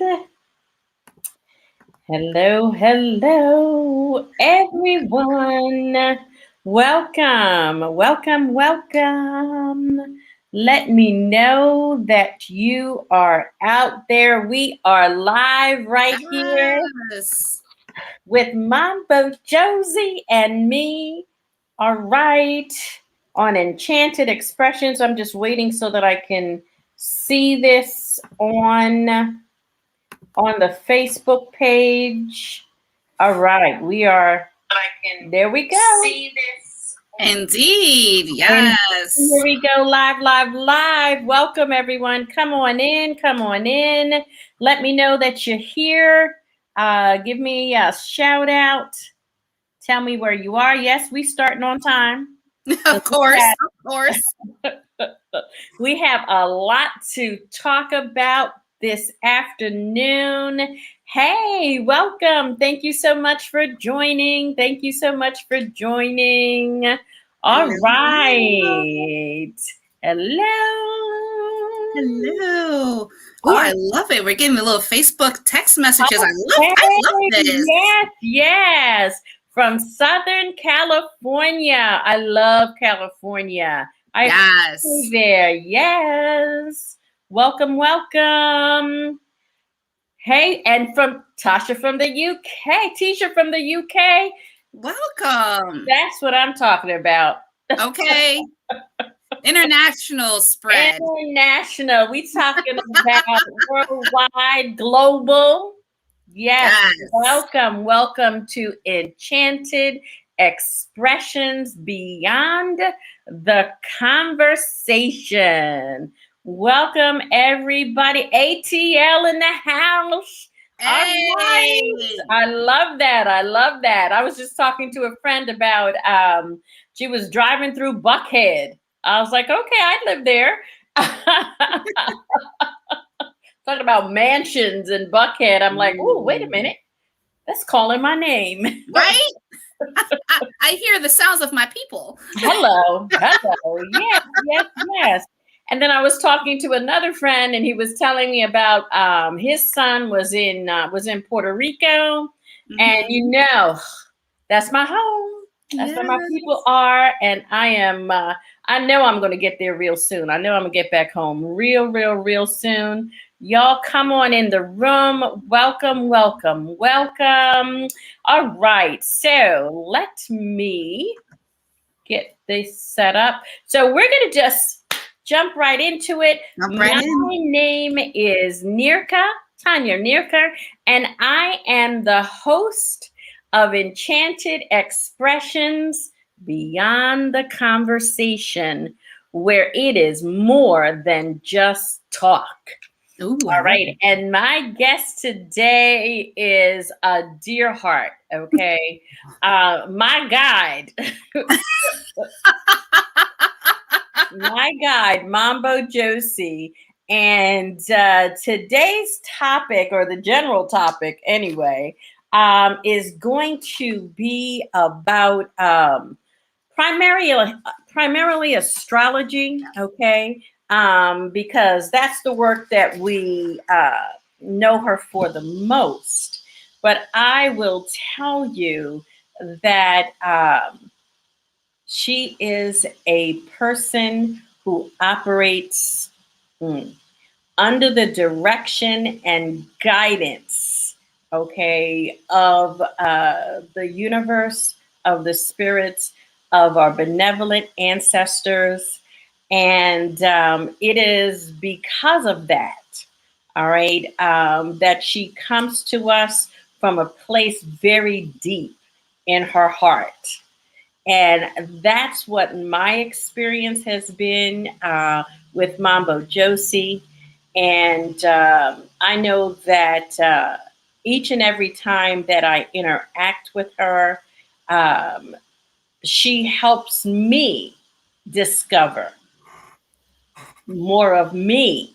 And hello, everyone. Welcome. Let me know that you are out there. We are live right here Yes. with Mambo Josy and me. All right, on Enchanted Expressions. I'm just waiting so that I can see this on the Facebook page. All right, we are. There we go. See this. Indeed. And Yes. here we go, live. Welcome, everyone. Come on in. Let me know that you're here. Give me a shout out. Tell me where you are. Yes, we starting on time. Of course. We have a lot to talk about this afternoon. Hey, welcome. Thank you so much for joining. All right. Hello. Oh, I love it. We're getting a little Facebook text messages. I love this. Yes. From Southern California. I love California. Yes. There. Yes. Welcome. Hey, and from Tasha from the UK. Tisha from the UK. Welcome. That's what I'm talking about. Okay. International spread. International. We talking about worldwide, global. Yes. Welcome to Enchanted Expressions Beyond the Conversation. Welcome, everybody. ATL in the house. Hey. All right. I love that. I was just talking to a friend about, she was driving through Buckhead. I was like, okay, I live there. Talking about mansions in Buckhead. I'm like, oh, wait a minute. That's calling my name. Right? I hear the sounds of my people. Hello. Yes. And then I was talking to another friend, and he was telling me about his son was in Puerto Rico, and that's my home. That's where my people are, and I am. I know I'm going to get there real soon. I know I'm going to get back home real soon. Y'all come on in the room. Welcome. All right. So let me get this set up. So we're going to just jump right into it. My name is Tanya Nirka, and I am the host of Enchanted Expressions Beyond the Conversation, where it is more than just talk. Ooh, all right. And my guest today is a dear heart. Okay. My guide. My guide, Mambo Josy. And today's topic, or the general topic anyway, is going to be about primarily astrology, okay? Because that's the work that we know her for the most. But I will tell you that she is a person who operates under the direction and guidance, okay, of the universe, of the spirits, of our benevolent ancestors. And it is because of that, all right, that she comes to us from a place very deep in her heart. And that's what my experience has been with Mambo Josy. And I know that each and every time that I interact with her, she helps me discover more of me.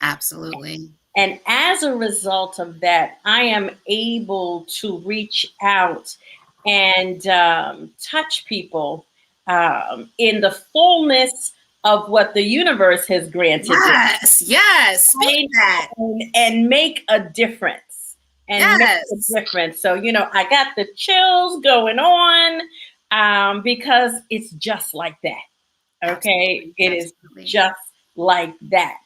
Absolutely. And as a result of that, I am able to reach out and touch people in the fullness of what the universe has granted them. Yes. Speak that. And make a difference. And make a difference. So, I got the chills going on because it's just like that. Okay. It is just like that.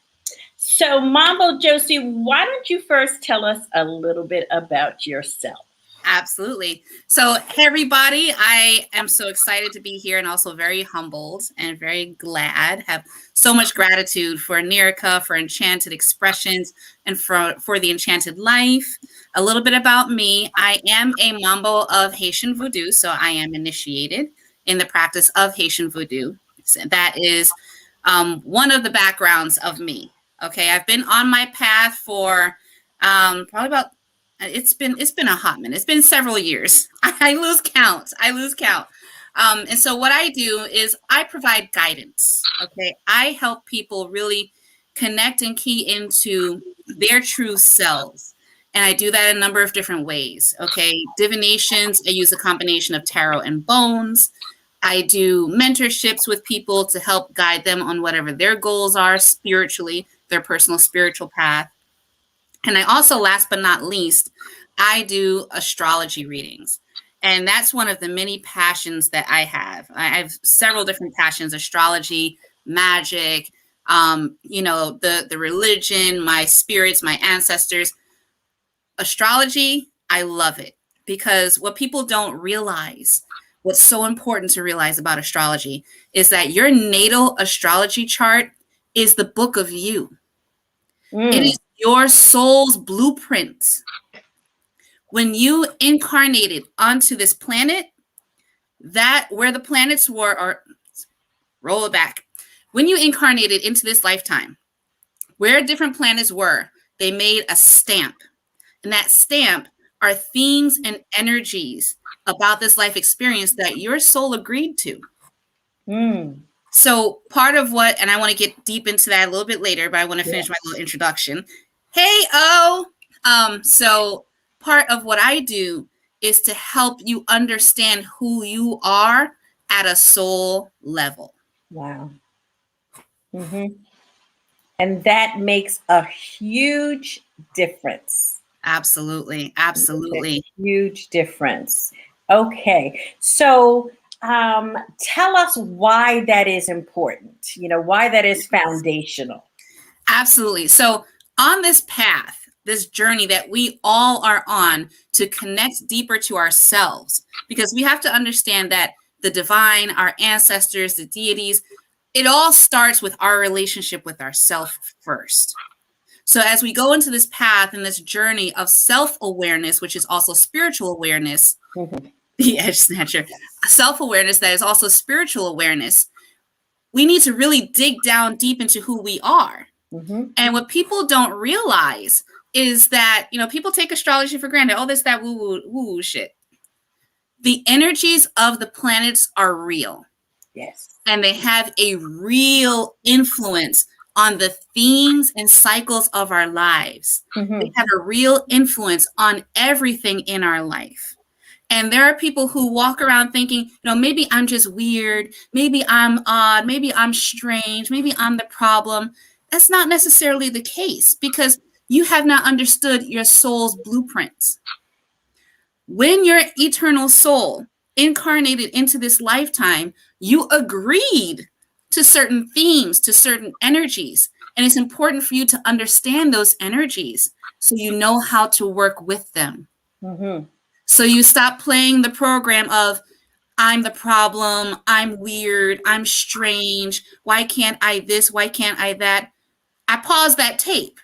So, Mambo Josy, why don't you first tell us a little bit about yourself? Absolutely. So, hey, everybody, I am so excited to be here and also very humbled and very glad, have so much gratitude for Nerica, for Enchanted Expressions, and for the Enchanted Life. A little bit about me. I am a Mambo of Haitian Voodoo, so I am initiated in the practice of Haitian Voodoo. So that is one of the backgrounds of me. Okay, I've been on my path for probably about it's been a hot minute. It's been several years. I lose count. And so what I do is I provide guidance. Okay, I help people really connect and key into their true selves. And I do that in a number of different ways. Okay, divinations, I use a combination of tarot and bones. I do mentorships with people to help guide them on whatever their goals are spiritually, their personal spiritual path. And I also, last but not least, I do astrology readings. And that's one of the many passions that I have. I have several different passions: astrology, magic, the religion, my spirits, my ancestors. Astrology, I love it because what people don't realize, what's so important to realize about astrology, is that your natal astrology chart is the book of you. It is your soul's blueprint. When you incarnated onto this planet, that where the planets were, or roll it back. When you incarnated into this lifetime, where different planets were, they made a stamp. And that stamp are themes and energies about this life experience that your soul agreed to. So part of what, and I want to get deep into that a little bit later, but I want to finish my little introduction. Hey, so part of what I do is to help you understand who you are at a soul level. Wow. And that makes a huge difference. Absolutely. A huge difference. Okay. So tell us why that is important, why that is foundational. Absolutely. So on this path, this journey that we all are on to connect deeper to ourselves, because we have to understand that the divine, our ancestors, the deities, it all starts with our relationship with ourself first. So as we go into this path and this journey of self-awareness, which is also spiritual awareness, the Edge Snatcher, self-awareness that is also spiritual awareness, we need to really dig down deep into who we are. And what people don't realize is that, people take astrology for granted. Oh, this, that, woo shit. The energies of the planets are real. Yes. And they have a real influence on the themes and cycles of our lives. They have a real influence on everything in our life. And there are people who walk around thinking, maybe I'm just weird. Maybe I'm odd. Maybe I'm strange. Maybe I'm the problem. That's not necessarily the case because you have not understood your soul's blueprints. When your eternal soul incarnated into this lifetime, you agreed to certain themes, to certain energies. And it's important for you to understand those energies so you know how to work with them. So you stop playing the program of, I'm the problem, I'm weird, I'm strange, why can't I this, why can't I that? I pause that tape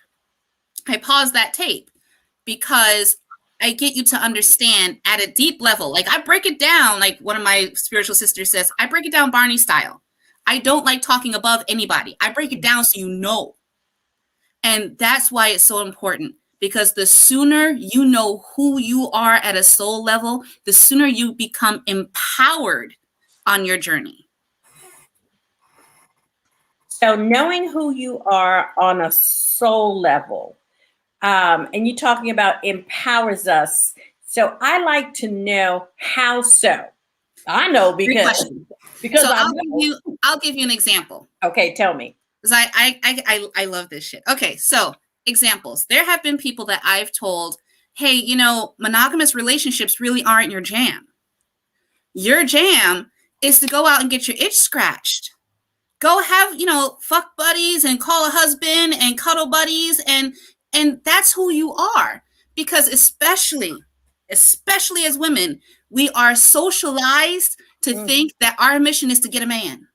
because I get you to understand at a deep level. Like I break it down, like one of my spiritual sisters says, I break it down Barney style. I don't like talking above anybody. I break it down so you know. And that's why it's so important, because the sooner you know who you are at a soul level, the sooner you become empowered on your journey. So knowing who you are on a soul level, and you're talking about empowers us. So I like to know how so. I know Great because question. because So I know. I'll give you an example. Okay, tell me. Because I love this shit. Okay, so examples. There have been people that I've told, hey, you know, monogamous relationships really aren't your jam. Your jam is to go out and get your itch scratched. Go have, you know, fuck buddies and call a husband and cuddle buddies, and that's who you are. Because especially as women, we are socialized to think that our mission is to get a man.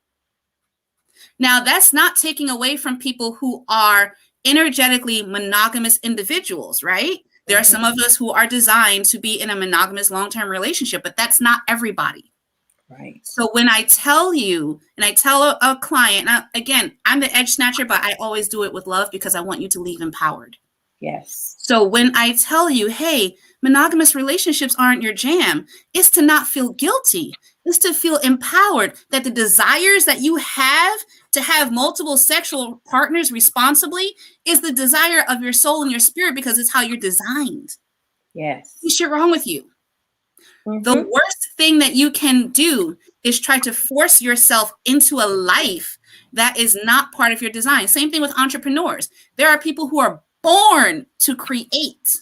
Now, that's not taking away from people who are energetically monogamous individuals, right? There are some of us who are designed to be in a monogamous long-term relationship, but that's not everybody. Right. So when I tell you, and I tell a client, now, again, I'm the edge snatcher, but I always do it with love because I want you to leave empowered. Yes. So when I tell you, hey, monogamous relationships aren't your jam, it's to not feel guilty. It's to feel empowered that the desires that you have to have multiple sexual partners responsibly is the desire of your soul and your spirit because it's how you're designed. Yes. There's shit wrong with you. The worst thing that you can do is try to force yourself into a life that is not part of your design. Same thing with entrepreneurs. There are people who are born to create.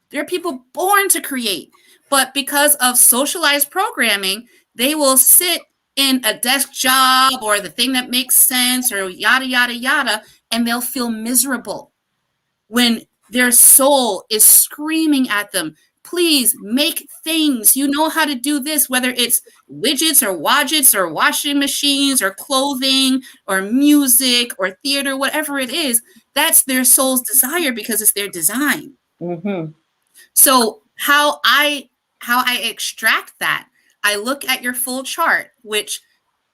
There are people born to create. But because of socialized programming, they will sit in a desk job or the thing that makes sense or yada, yada, yada, and they'll feel miserable when their soul is screaming at them, please make things. You know how to do this, whether it's widgets or wadgets or washing machines or clothing or music or theater, whatever it is. That's their soul's desire because it's their design. So how I extract that, I look at your full chart, which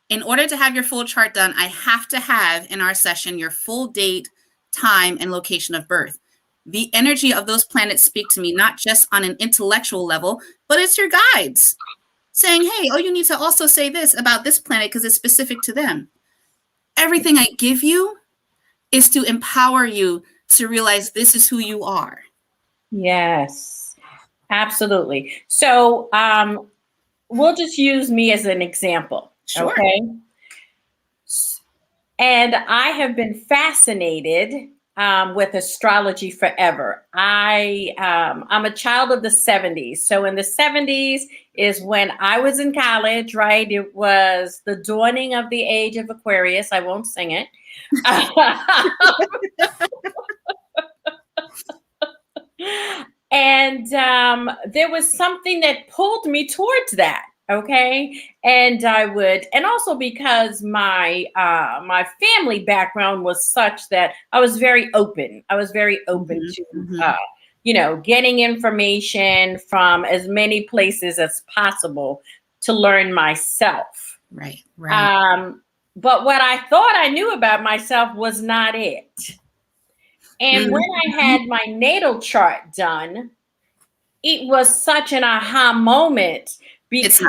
in order to have your full chart done, I have to have in our session your full date, time, and location of birth. The energy of those planets speak to me, not just on an intellectual level, but it's your guides saying, hey, oh, you need to also say this about this planet because it's specific to them. Everything I give you is to empower you to realize this is who you are. Yes, absolutely. So we'll just use me as an example. Sure. Okay. And I have been fascinated with astrology forever. I'm a child of the 70s. So in the 70s is when I was in college, right? It was the dawning of the age of Aquarius. I won't sing it. And there was something that pulled me towards that. Okay. And and also because my family background was such that I was very open. I was very open to, getting information from as many places as possible to learn myself. Right. But what I thought I knew about myself was not it. And when I had my natal chart done, it was such an aha moment because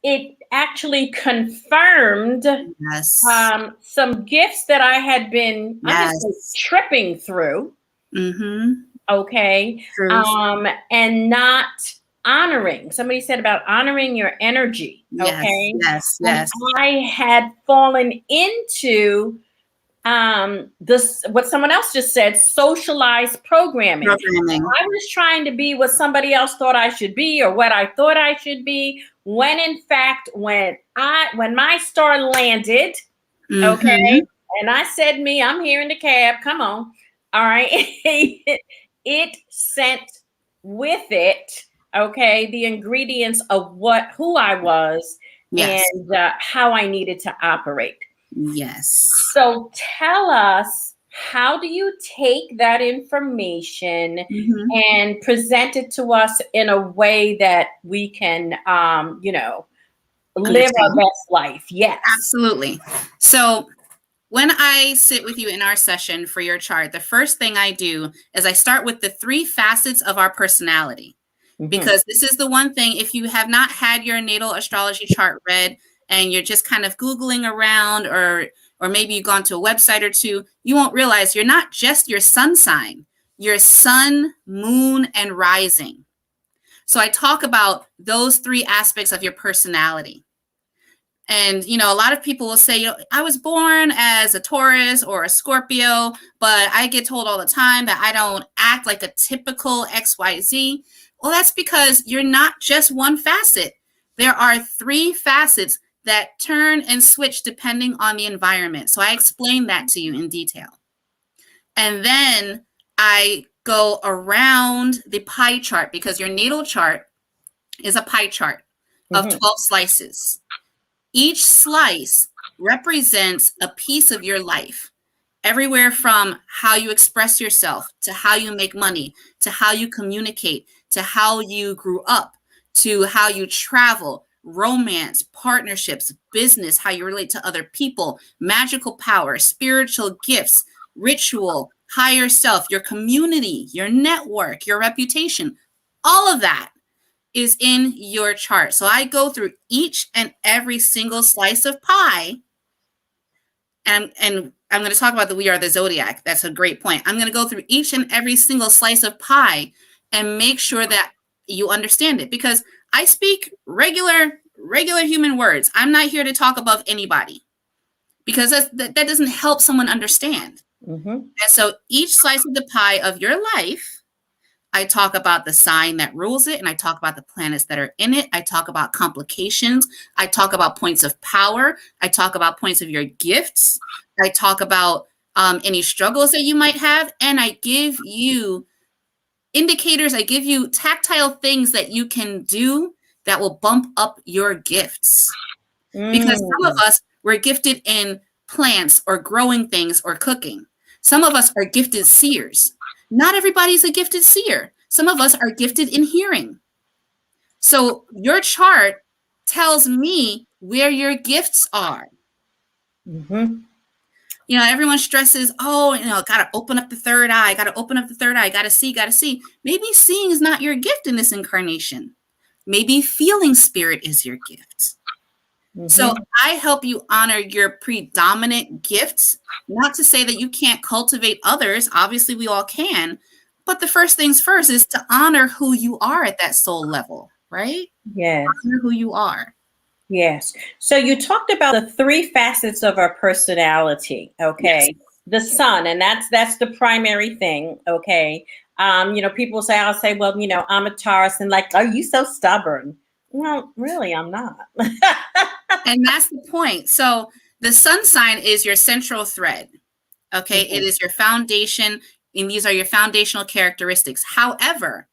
it actually confirmed some gifts that I had been tripping through. Okay. And not honoring. Somebody said about honoring your energy. Okay. Yes. I had fallen into what someone else just said, socialized programming. I was trying to be what somebody else thought I should be or what I thought I should be, when in fact, when my star landed, okay, and I said, I'm here in the cab, come on, all right, it sent with it, okay, the ingredients of who I was and how I needed to operate. Yes. So tell us, how do you take that information and present it to us in a way that we can, live our best life? Yes. Absolutely. So when I sit with you in our session for your chart, the first thing I do is I start with the 3 facets of our personality. Because this is the one thing, if you have not had your natal astrology chart read, and you're just kind of Googling around or maybe you've gone to a website or two, you won't realize you're not just your sun sign, your sun, moon, and rising. So I talk about those 3 aspects of your personality. And, you know, a lot of people will say, you know, I was born as a Taurus or a Scorpio, but I get told all the time that I don't act like a typical XYZ. Well, that's because you're not just one facet. There are 3 facets that turn and switch depending on the environment. So I explained that to you in detail. And then I go around the pie chart, because your natal chart is a pie chart of 12 slices. Each slice represents a piece of your life, everywhere from how you express yourself, to how you make money, to how you communicate, to how you grew up, to how you travel, romance, partnerships, business, how you relate to other people, magical power, spiritual gifts, ritual, higher self, your community, your network, your reputation. All of that is in your chart. So I go through each and every single slice of pie. And I'm going to talk about the We Are the Zodiac. That's a great point. I'm going to go through each and every single slice of pie and make sure that you understand it, because I speak regular human words. I'm not here to talk above anybody, because that doesn't help someone understand. And so each slice of the pie of your life, I talk about the sign that rules it, and I talk about the planets that are in it. I talk about complications. I talk about points of power. I talk about points of your gifts. I talk about any struggles that you might have, and I give you indicators. I give you tactile things that you can do that will bump up your gifts. Because some of us, we're gifted in plants or growing things or cooking. Some of us are gifted seers. Not everybody's a gifted seer. Some of us are gifted in hearing. So your chart tells me where your gifts are. You know, everyone stresses, oh, you know, got to open up the third eye, got to open up the third eye, got to see. Maybe seeing is not your gift in this incarnation. Maybe feeling spirit is your gift. So I help you honor your predominant gifts, not to say that you can't cultivate others. Obviously, we all can. But the first things first is to honor who you are at that soul level, right? Yes. Honor who you are. Yes. So you talked about the 3 facets of our personality. Okay. Yes. The sun, and that's the primary thing. Okay. You know, people say, I'll say, well, you know, I'm a Taurus, and like, are you so stubborn? Well, really, I'm not. And that's the point. So the sun sign is your central thread. Okay. It is your foundation, and these are your foundational characteristics. However,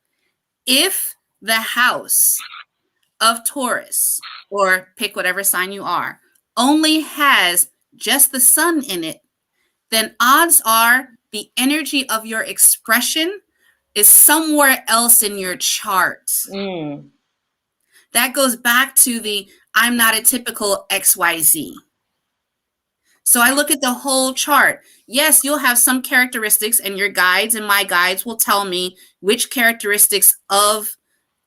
if the house of Taurus, or pick whatever sign you are, only has just the sun in it, then odds are the energy of your expression is somewhere else in your chart. That goes back to the I'm not a typical XYZ. So I look at the whole chart. Yes, you'll have some characteristics, and your guides and my guides will tell me which characteristics of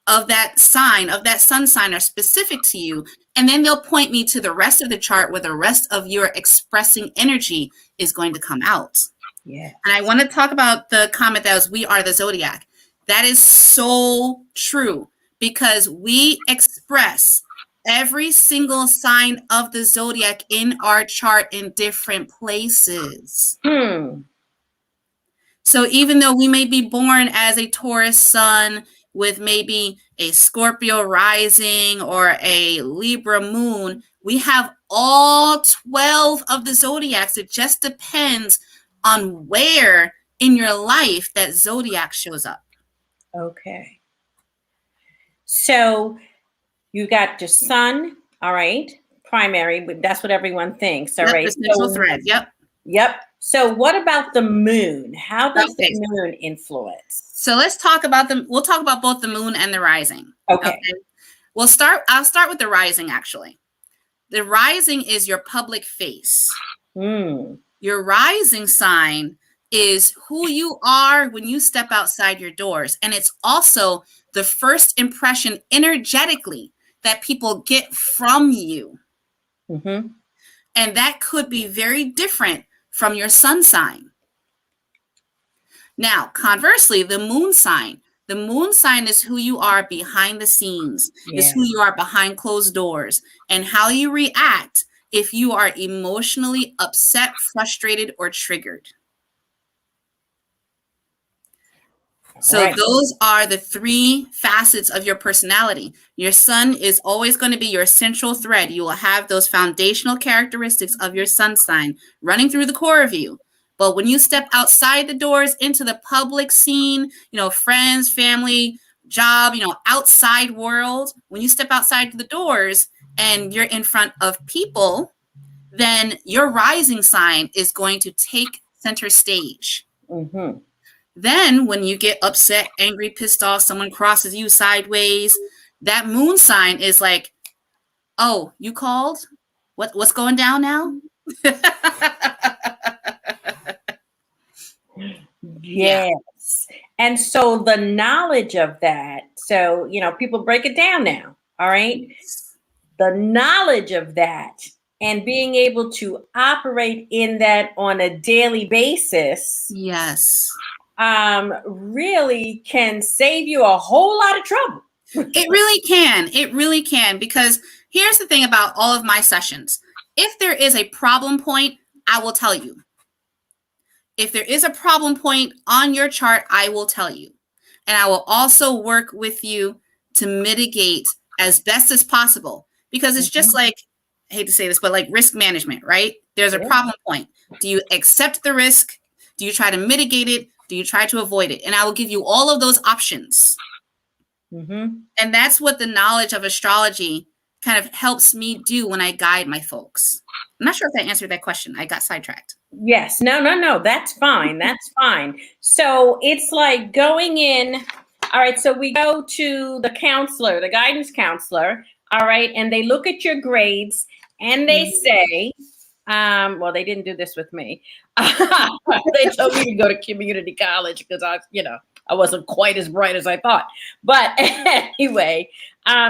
that sign, of that sun sign, are specific to you. And then they'll point me to the rest of the chart where the rest of your expressing energy is going to come out. Yeah. And I want to talk about the comment that was, we are the zodiac. That is so true, because we express every single sign of the zodiac in our chart in different places. So even though we may be born as a Taurus sun with maybe a Scorpio rising or a Libra moon, we have all 12 of the zodiacs. It just depends on where in your life that zodiac shows up. Okay. So you got your sun, all right, primary, but that's what everyone thinks, all right. The central thread, Yep. So what about the moon? How does the moon influence? So let's talk about them. We'll talk about both the moon and the rising. Okay. I'll start with the rising, actually. The rising is your public face. Your rising sign is who you are when you step outside your doors. And it's also the first impression energetically that people get from you. And that could be very different from your sun sign. Now, conversely, the moon sign, The moon sign is who you are behind the scenes, is who you are behind closed doors, and how you react if you are emotionally upset, frustrated, or triggered. So those are the 3 facets of your personality. Your sun is always going to be your central thread. You will have those foundational characteristics of your sun sign running through the core of you. But when you step outside the doors into the public scene, friends, family, job, outside world, when you step outside the doors and you're in front of people, then your rising sign is going to take center stage. Mm-hmm. Then when you get upset, angry, pissed off, someone crosses you sideways, that moon sign is like, oh, you called? What's going down now? Yes. And so the knowledge of that, so, people break it down now. All right. The knowledge of that and being able to operate in that on a daily basis. Yes. Really can save you a whole lot of trouble. It really can. It really can. Because here's the thing about all of my sessions. If there is a problem point, I will tell you. If there is a problem point on your chart, I will tell you. And I will also work with you to mitigate as best as possible. Because it's just like, I hate to say this, but like risk management, right? There's a problem point. Do you accept the risk? Do you try to mitigate it? Do you try to avoid it? And I will give you all of those options. Mm-hmm. And that's what the knowledge of astrology kind of helps me do when I guide my folks. I'm not sure if that answered that question. I got sidetracked. Yes. No. That's fine. That's fine. So it's like going in. All right. So we go to the counselor, the guidance counselor. All right. And they look at your grades and they say, well, they didn't do this with me. They told me to go to community college because I wasn't quite as bright as I thought. But anyway,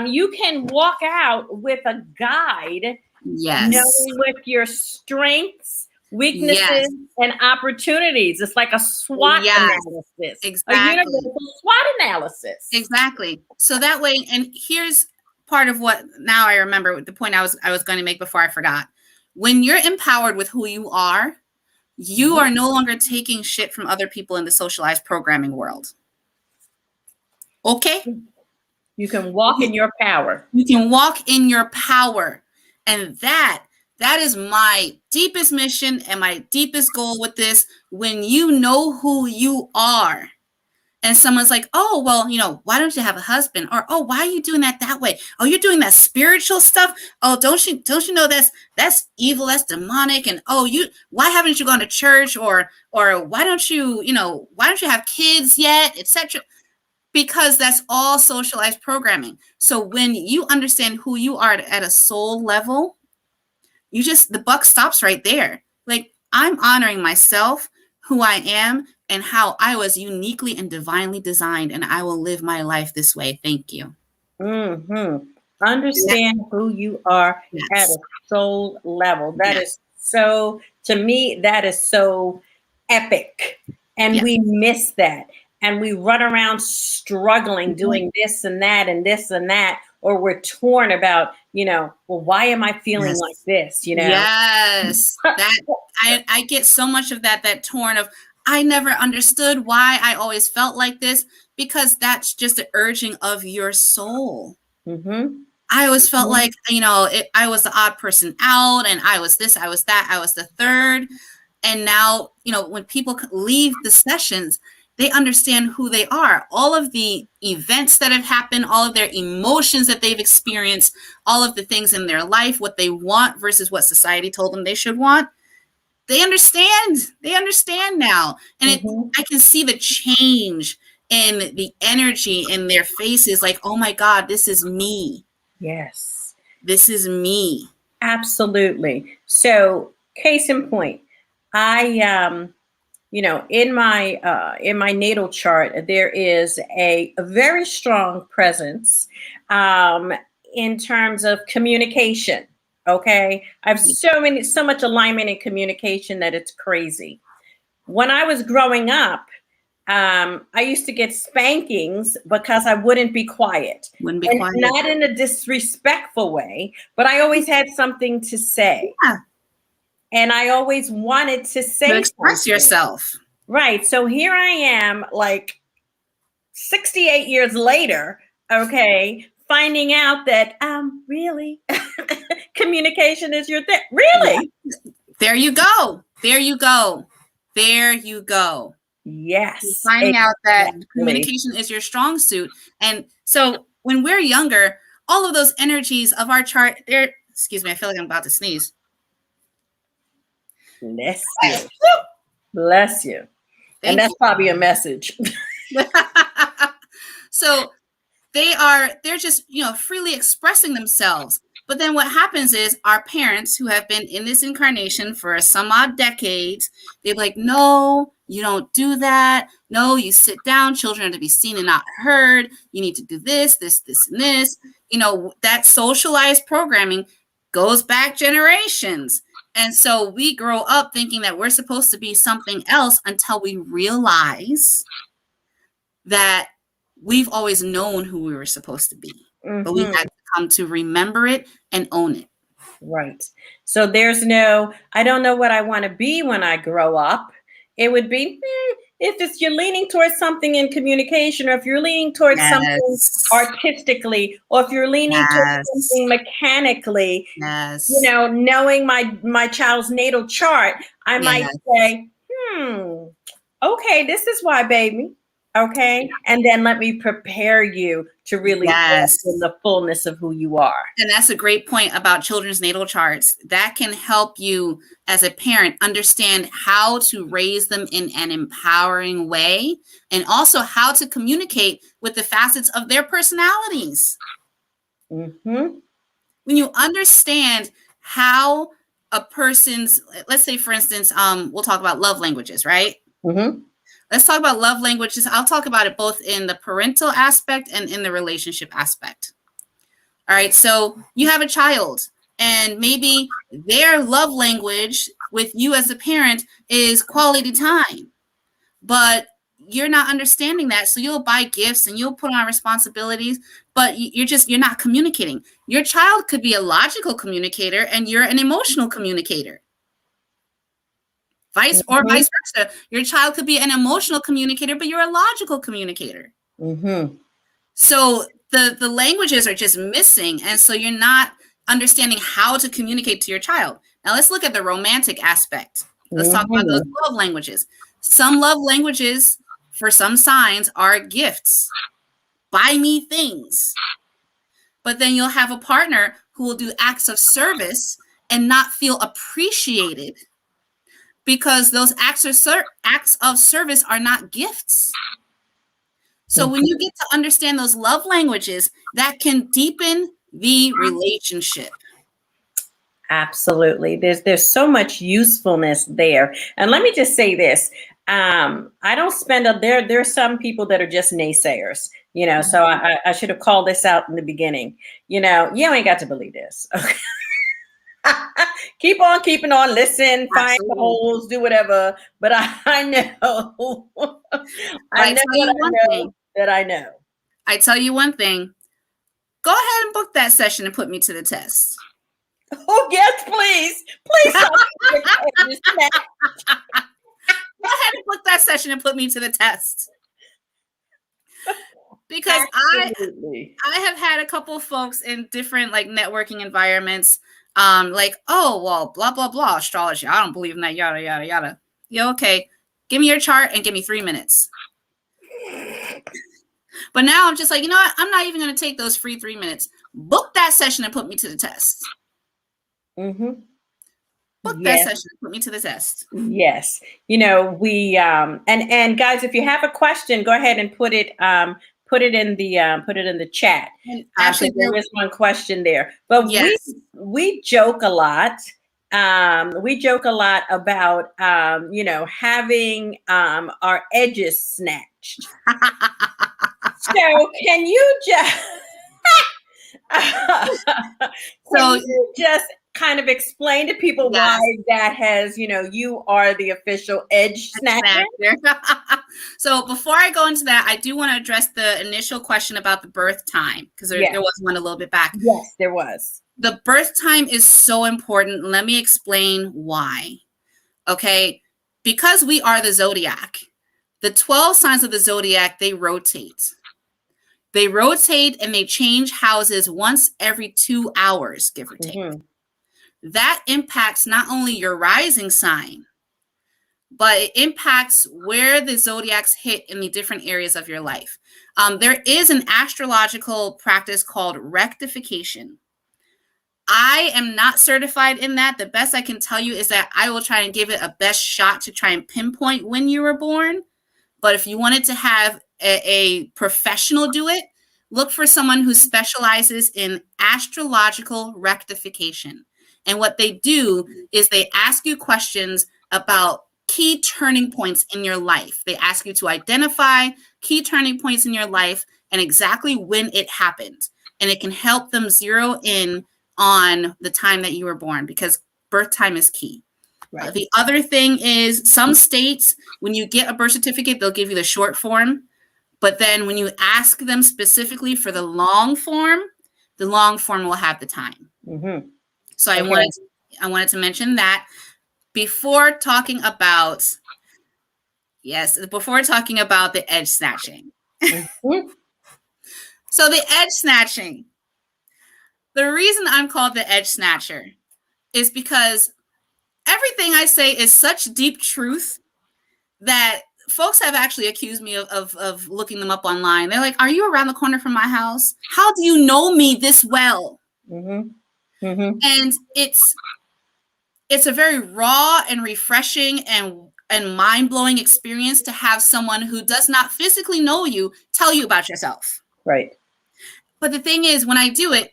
you can walk out with a guide, knowing with your strengths, weaknesses, and opportunities. It's like a SWOT analysis, a universal SWOT analysis. Exactly. So that way, and here's part of what now I remember the point I was going to make before I forgot. When you're empowered with who you are no longer taking shit from other people in the socialized programming world. Okay? You can walk in your power. You can walk in your power. And that is my deepest mission and my deepest goal with this. When you know who you are, and someone's like, oh, well, why don't you have a husband? Or, oh, why are you doing that way? Oh, you're doing that spiritual stuff. Oh, don't you know that's evil, that's demonic. And why haven't you gone to church? Or why don't you have kids yet, etc. Because that's all socialized programming. So when you understand who you are at a soul level, the buck stops right there. Like, I'm honoring myself, who I am, and how I was uniquely and divinely designed, and I will live my life this way. Thank you. Mm-hmm. Understand who you are at a soul level. That is so, to me, that is so epic. And we miss that. And we run around struggling, doing this and that and this and that, or we're torn about, well, why am I feeling like this? Yes. I get so much of that torn of, I never understood why I always felt like this, because that's just the urging of your soul. Mm-hmm. I always felt like, I was the odd person out, and I was this, I was that, I was the third. And now, when people leave the sessions, they understand who they are. All of the events that have happened, all of their emotions that they've experienced, all of the things in their life, what they want versus what society told them they should want. They understand. They understand now. And I can see the change in the energy in their faces. Like, oh my God, this is me. Yes. This is me. Absolutely. So, case in point, I, in my natal chart, there is a very strong presence in terms of communication. Okay. I have so much alignment in communication that it's crazy. When I was growing up, I used to get spankings because I wouldn't be quiet. Wouldn't be And quiet. not in a disrespectful way, but I always had something to say. Yeah. And I always wanted to say To express something. yourself. Right. So here I am, like 68 years later, okay, finding out that really communication is your thing. Really? Yeah. There you go. There you go. There you go. Yes. You're finding out that communication is your strong suit. And so when we're younger, all of those energies of our chart, they're, excuse me, I feel like I'm about to sneeze. Bless you. Bless you. And that's probably a message. So they're just, freely expressing themselves. But then what happens is our parents who have been in this incarnation for some odd decades, they're like, no, you don't do that. No, you sit down. Children are to be seen and not heard. You need to do this, this, this, and this. That socialized programming goes back generations. And so we grow up thinking that we're supposed to be something else until we realize that we've always known who we were supposed to be, but we had to come to remember it and own it. Right. So there's no, I don't know what I want to be when I grow up. It would be if you're leaning towards something in communication, or if you're leaning towards something artistically, or if you're leaning towards something mechanically, knowing my child's natal chart, I might say, okay, this is why, baby. Okay. And then let me prepare you to really rest in the fullness of who you are. And that's a great point about children's natal charts. That can help you as a parent understand how to raise them in an empowering way, and also how to communicate with the facets of their personalities. Mm-hmm. When you understand how a person's, let's say, for instance, we'll talk about love languages, right? Mm-hmm. Let's talk about love languages. I'll talk about it both in the parental aspect and in the relationship aspect. All right. So you have a child, and maybe their love language with you as a parent is quality time, but you're not understanding that. So you'll buy gifts and you'll put on responsibilities, but you're not communicating. Your child could be a logical communicator and you're an emotional communicator. Vice versa. Your child could be an emotional communicator, but you're a logical communicator. Mm-hmm. So the languages are just missing. And so you're not understanding how to communicate to your child. Now let's look at the romantic aspect. Let's talk about those love languages. Some love languages for some signs are gifts. Buy me things. But then you'll have a partner who will do acts of service and not feel appreciated, because those acts of service are not gifts. So when you get to understand those love languages, that can deepen the relationship. Absolutely. There's so much usefulness there. And let me just say this. I don't spend there's some people that are just naysayers, so I should have called this out in the beginning. You ain't got to believe this. Okay. Keep on keeping on, listen, find the holes, do whatever. But I know, I know. I tell you one thing. Go ahead and book that session and put me to the test. Oh yes, please. Go ahead and book that session and put me to the test. Because I have had a couple of folks in different networking environments. Oh, well, blah, blah, blah, astrology. I don't believe in that, yada, yada, yada. Yeah, okay. Give me your chart and give me 3 minutes. But now I'm just like, you know what? I'm not even going to take those free 3 minutes. Book that session and put me to the test. Mm-hmm. Book that session and put me to the test. Yes. We, and guys, if you have a question, go ahead and put it in the chat. Actually, there is one question there, but we joke a lot. We joke a lot about, having our edges snatched. So can you just, kind of explain to people why that has, you are the official Edge Snatcher? So before I go into that, I do want to address the initial question about the birth time, because there was one a little bit back. Yes, there was. The birth time is so important. Let me explain why. Okay. Because we are the zodiac, the 12 signs of the zodiac, they rotate. They rotate and they change houses once every 2 hours, give or take. That impacts not only your rising sign, but it impacts where the zodiacs hit in the different areas of your life. There is an astrological practice called rectification. I am not certified in that. The best I can tell you is that I will try and give it a best shot to try and pinpoint when you were born. But if you wanted to have a professional do it, look for someone who specializes in astrological rectification. And what they do is they ask you questions about key turning points in your life. They ask you to identify key turning points in your life and exactly when it happened. And it can help them zero in on the time that you were born, because birth time is key. Right. The other thing is, some states, when you get a birth certificate, they'll give you the short form. But then when you ask them specifically for the long form will have the time. So I wanted to mention that before talking about the edge snatching. So the edge snatching. The reason I'm called the Edge Snatcher is because everything I say is such deep truth that folks have actually accused me of looking them up online. They're like, "Are you around the corner from my house? How do you know me this well?" And it's a very raw and refreshing and mind-blowing experience to have someone who does not physically know you tell you about yourself. Right. But the thing is, when I do it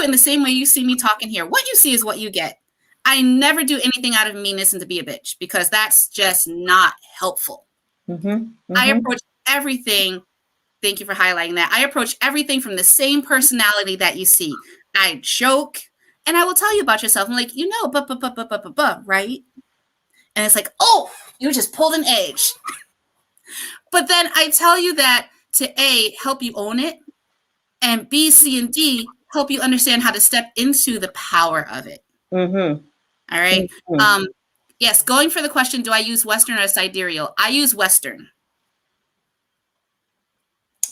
in the same way you see me talking here. What you see is what you get. I never do anything out of meanness and to be a bitch, because that's just not helpful. I approach everything. Thank you for highlighting that. I approach everything from the same personality that you see. I joke and I will tell you about yourself. I'm like, right? And it's like, oh, you just pulled an edge. But then I tell you that to A, help you own it, and B, C, and D, help you understand how to step into the power of it. All right. Yes, going for the question, do I use Western or sidereal? I use Western.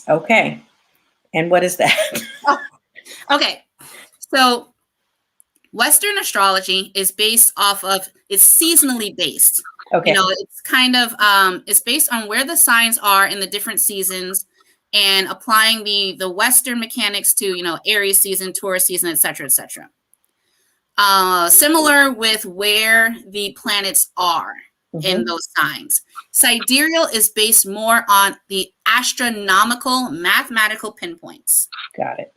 Okay. And what is that? Okay. So Western astrology is based off of, it's seasonally based. Okay. It's kind of, it's based on where the signs are in the different seasons, and applying the Western mechanics to, Aries season, Taurus season, et cetera, et cetera. Similar with where the planets are in those signs. Sidereal is based more on the astronomical, mathematical pinpoints. Got it.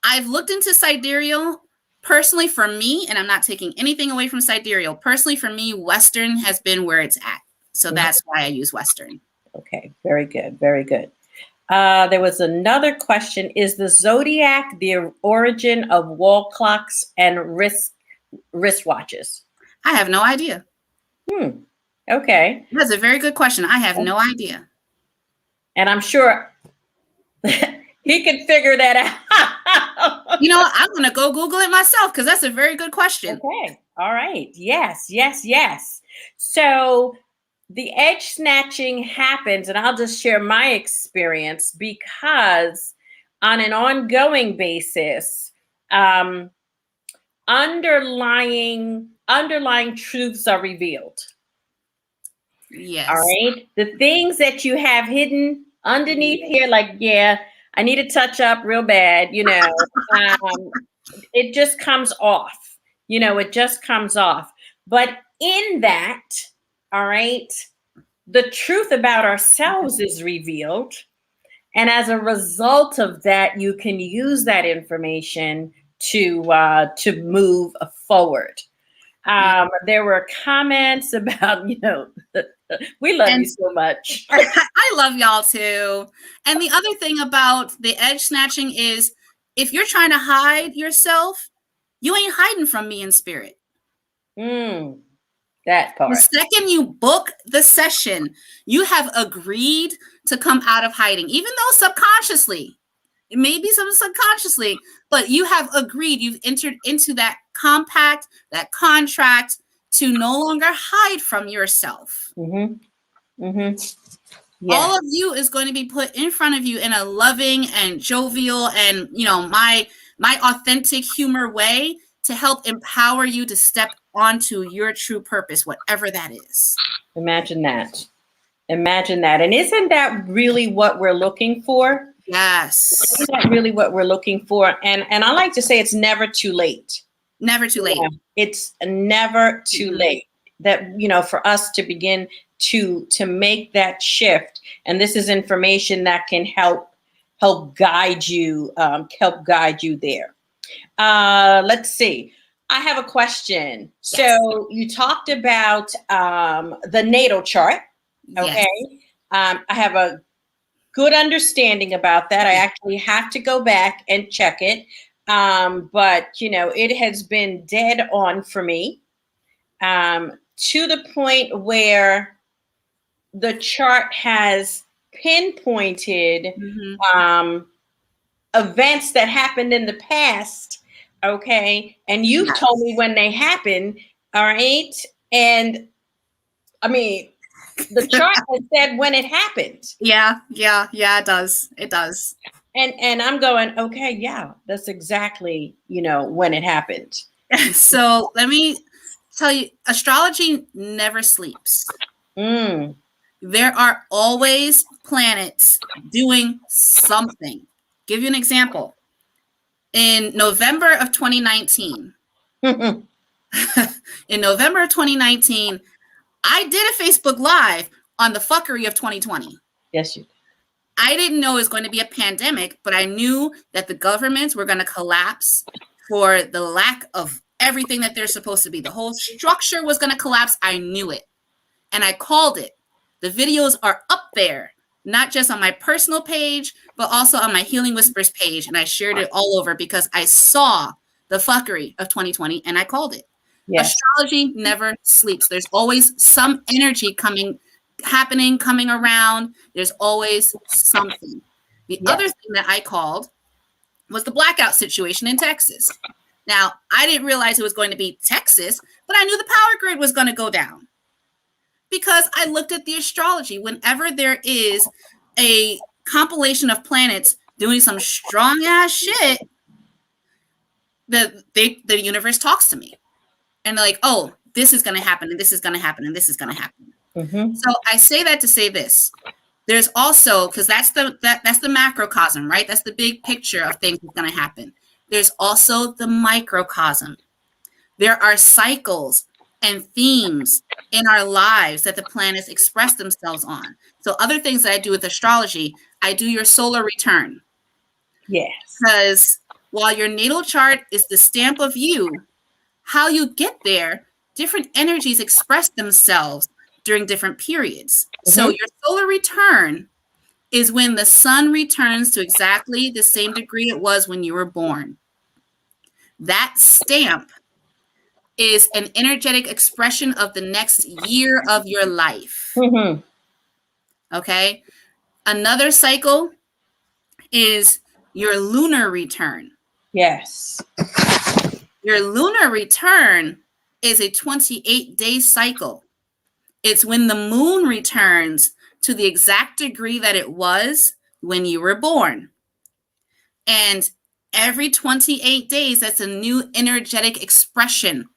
I've looked into sidereal. Personally, for me, and I'm not taking anything away from sidereal, personally, for me, Western has been where it's at. So that's why I use Western. Okay, very good, very good. There was another question. Is the zodiac the origin of wall clocks and wristwatches? I have no idea. Okay. That's a very good question. I have no idea. And I'm sure he can figure that out. I'm going to go Google it myself, because that's a very good question. Okay. All right. Yes, yes, yes. So the edge snatching happens, and I'll just share my experience, because on an ongoing basis, underlying truths are revealed. Yes. All right. The things that you have hidden underneath here, like, yeah, I need to touch up real bad, it just comes off. It just comes off. But in that, all right, the truth about ourselves is revealed. And as a result of that, you can use that information to move forward. There were comments about, we love you so much. I love y'all too. And the other thing about the edge snatching is, if you're trying to hide yourself, you ain't hiding from me in spirit. That part. The second you book the session, you have agreed to come out of hiding, even though subconsciously, it may be some subconsciously, but you have agreed, you've entered into that compact, that contract to no longer hide from yourself. Yeah. All of you is going to be put in front of you in a loving and jovial and, you know, my authentic humor way to help empower you to step onto your true purpose, whatever that is. Imagine that. Imagine that. And isn't that really what we're looking for? Yes. Isn't that really what we're looking for? And I like to say it's never too late. Never too late. Yeah, it's never too late. That, you know, for us to begin to make that shift. And this is information that can help guide you, there. Let's see. I have a question. Yes. So you talked about the natal chart. Okay. Yes. I have a good understanding about that. I actually have to go back and check it. But, you know, it has been dead on for me to the point where the chart has pinpointed events that happened in the past. Okay. And you've told me when they happen. All right. And I mean, the chart has said when it happened. Yeah, it does. It does. And I'm going, okay, yeah, that's exactly, you know, when it happened. So let me tell you, astrology never sleeps. There are always planets doing something. Give you an example. In November of 2019, I did a Facebook Live on the fuckery of 2020. Yes, you did. I didn't know it was going to be a pandemic, but I knew that the governments were going to collapse for the lack of everything that they're supposed to be. The whole structure was going to collapse. I knew it. And I called it. The videos are up there, not just on my personal page, but also on my Healing Whispers page. And I shared it all over because I saw the fuckery of 2020 and I called it. Yes. Astrology never sleeps. There's always some energy coming around. There's always something. The other thing that I called was the blackout situation in Texas. Now, I didn't realize it was going to be Texas, but I knew the power grid was going to go down because I looked at the astrology. Whenever there is a compilation of planets doing some strong ass shit, the universe talks to me. And they're like, oh, this is going to happen, and this is going to happen, and this is going to happen. So I say that to say this. There's also, because that's the macrocosm, right? That's the big picture of things that's going to happen. There's also the microcosm. There are cycles and themes in our lives that the planets express themselves on. So other things that I do with astrology, I do your solar return. Yes. Because while your natal chart is the stamp of you, how you get there, different energies express themselves during different periods. So your solar return is when the sun returns to exactly the same degree it was when you were born. That stamp is an energetic expression of the next year of your life. Okay. Another cycle is your lunar return. Yes. Your lunar return is a 28-day cycle. It's when the moon returns to the exact degree that it was when you were born. And every 28 days, that's a new energetic expression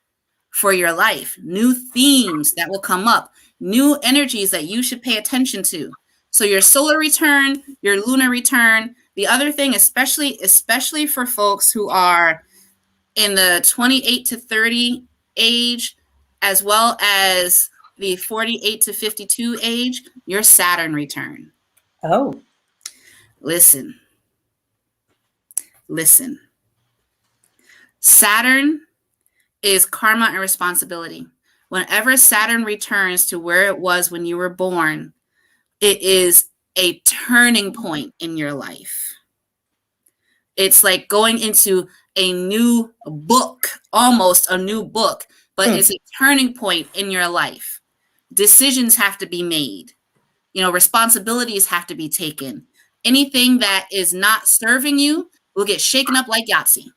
for your life, new themes that will come up, new energies that you should pay attention to. So your solar return, your lunar return, the other thing, especially for folks who are in the 28 to 30 age, as well as the 48 to 52 age, your Saturn return. Oh. Listen. Saturn is karma and responsibility. Whenever Saturn returns to where it was when you were born, it is a turning point in your life. It's like going into a new book, almost a new book, but it's a turning point in your life. Decisions have to be made. Responsibilities have to be taken. Anything that is not serving you will get shaken up like Yahtzee.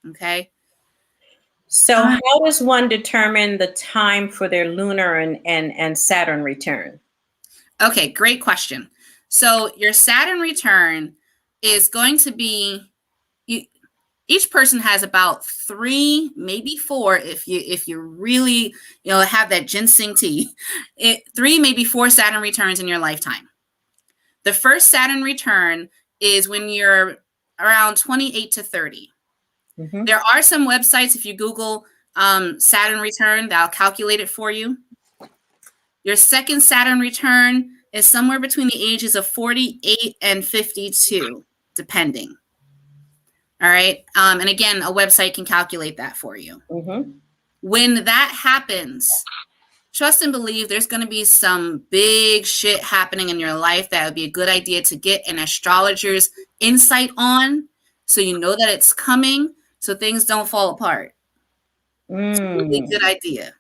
Okay. So how does one determine the time for their lunar and Saturn return? Okay, great question. So your Saturn return is going to be, each person has about 3, maybe 4, if you really have that ginseng tea. 3, maybe 4 Saturn returns in your lifetime. The first Saturn return is when you're around 28 to 30. There are some websites, if you Google Saturn return, that'll calculate it for you. Your second Saturn return is somewhere between the ages of 48 and 52, depending. All right. And again, a website can calculate that for you. When that happens, trust and believe there's going to be some big shit happening in your life that would be a good idea to get an astrologer's insight on, so you know that it's coming, so things don't fall apart. It's a really good idea.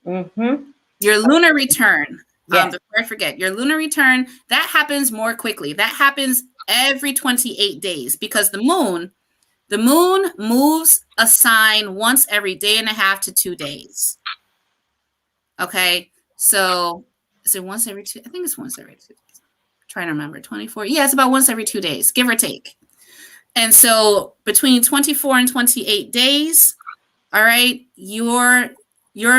Your lunar return, before I forget, your lunar return, that happens more quickly. That happens every 28 days because the moon moves a sign once every day and a half to 2 days. Okay, so is it once every 2? I think it's once every 2 days. I'm trying to remember, 24. Yeah, it's about once every 2 days, give or take. And so between 24 and 28 days, all right, your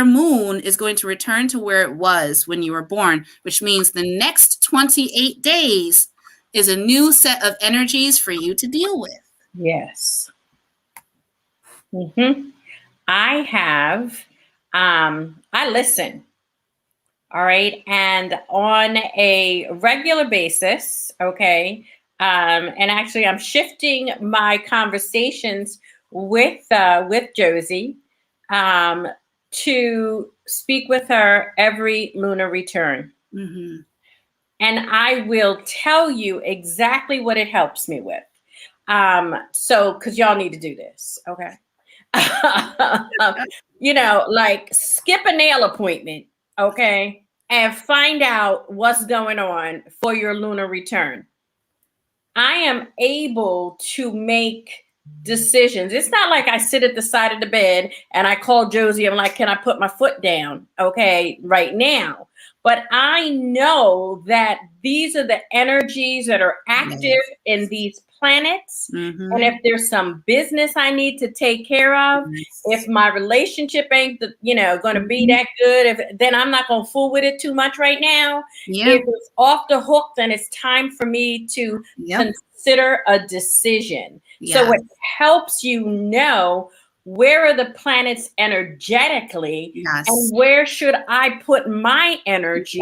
moon is going to return to where it was when you were born, which means the next 28 days is a new set of energies for you to deal with. Yes. I have, I listen. All right. And on a regular basis, okay. And actually I'm shifting my conversations with Josy, to speak with her every lunar return. And I will tell you exactly what it helps me with. So, cause y'all need to do this. Okay. Like skip a nail appointment. Okay. And find out what's going on for your lunar return. I am able to make decisions. It's not like I sit at the side of the bed and I call Josy. I'm like, can I put my foot down? Okay, right now. But I know that these are the energies that are active in these planets. And if there's some business I need to take care of, if my relationship ain't going to be that good, then I'm not going to fool with it too much right now. If it's off the hook, then it's time for me to consider a decision. So it helps you know, where are the planets energetically, and where should I put my energy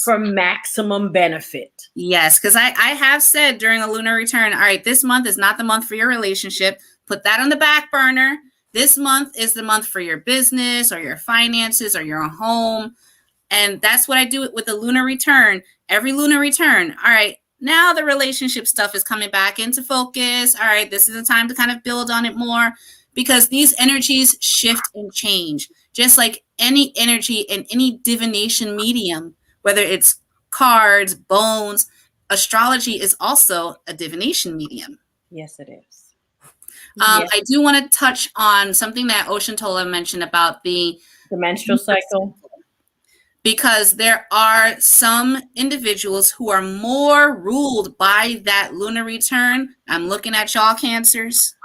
for maximum benefit? Yes, because I have said during a lunar return, all right, this month is not the month for your relationship. Put that on the back burner. This month is the month for your business or your finances or your home. And that's what I do with the lunar return. Every lunar return. All right, now the relationship stuff is coming back into focus. All right, this is the time to kind of build on it more, because these energies shift and change, just like any energy in any divination medium, whether it's cards, bones. Astrology is also a divination medium. Yes, it is. I do want to touch on something that Oshantola mentioned about the menstrual cycle. Because there are some individuals who are more ruled by that lunar return. I'm looking at y'all, Cancers.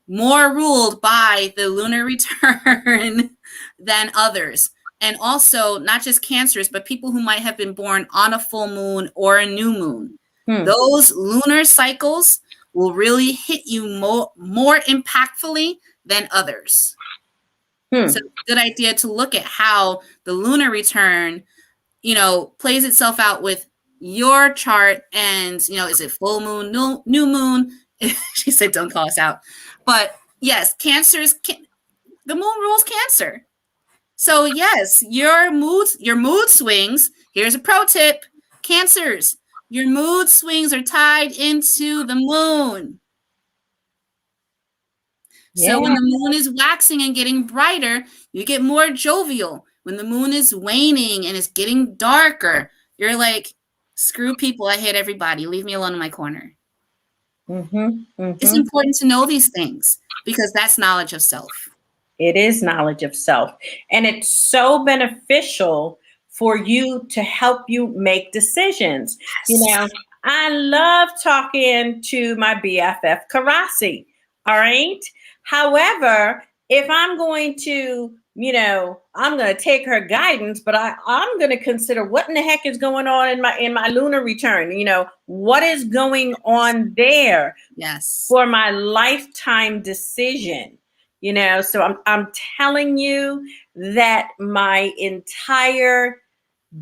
More ruled by the lunar return than others. And also not just Cancers, but people who might have been born on a full moon or a new moon. Those lunar cycles will really hit you more impactfully than others. So it's a good idea to look at how the lunar return, plays itself out with your chart. And, is it full moon, new moon? She said, don't call us out. But yes, Cancers, the moon rules Cancer. So yes, your mood swings. Here's a pro tip, Cancers. Your mood swings are tied into the moon. So Yeah. when the moon is waxing and getting brighter, you get more jovial. When the moon is waning and it's getting darker, you're like, screw people, I hate everybody, leave me alone in my corner. It's important to know these things because that's knowledge of self. It is knowledge of self. And it's so beneficial for you to help you make decisions. You know, I love talking to my BFF Karasi. All right. However, if I'm going to, I'm going to take her guidance, but I'm going to consider what in the heck is going on in my lunar return. What is going on there? Yes. For my lifetime decision. So I'm telling you that my entire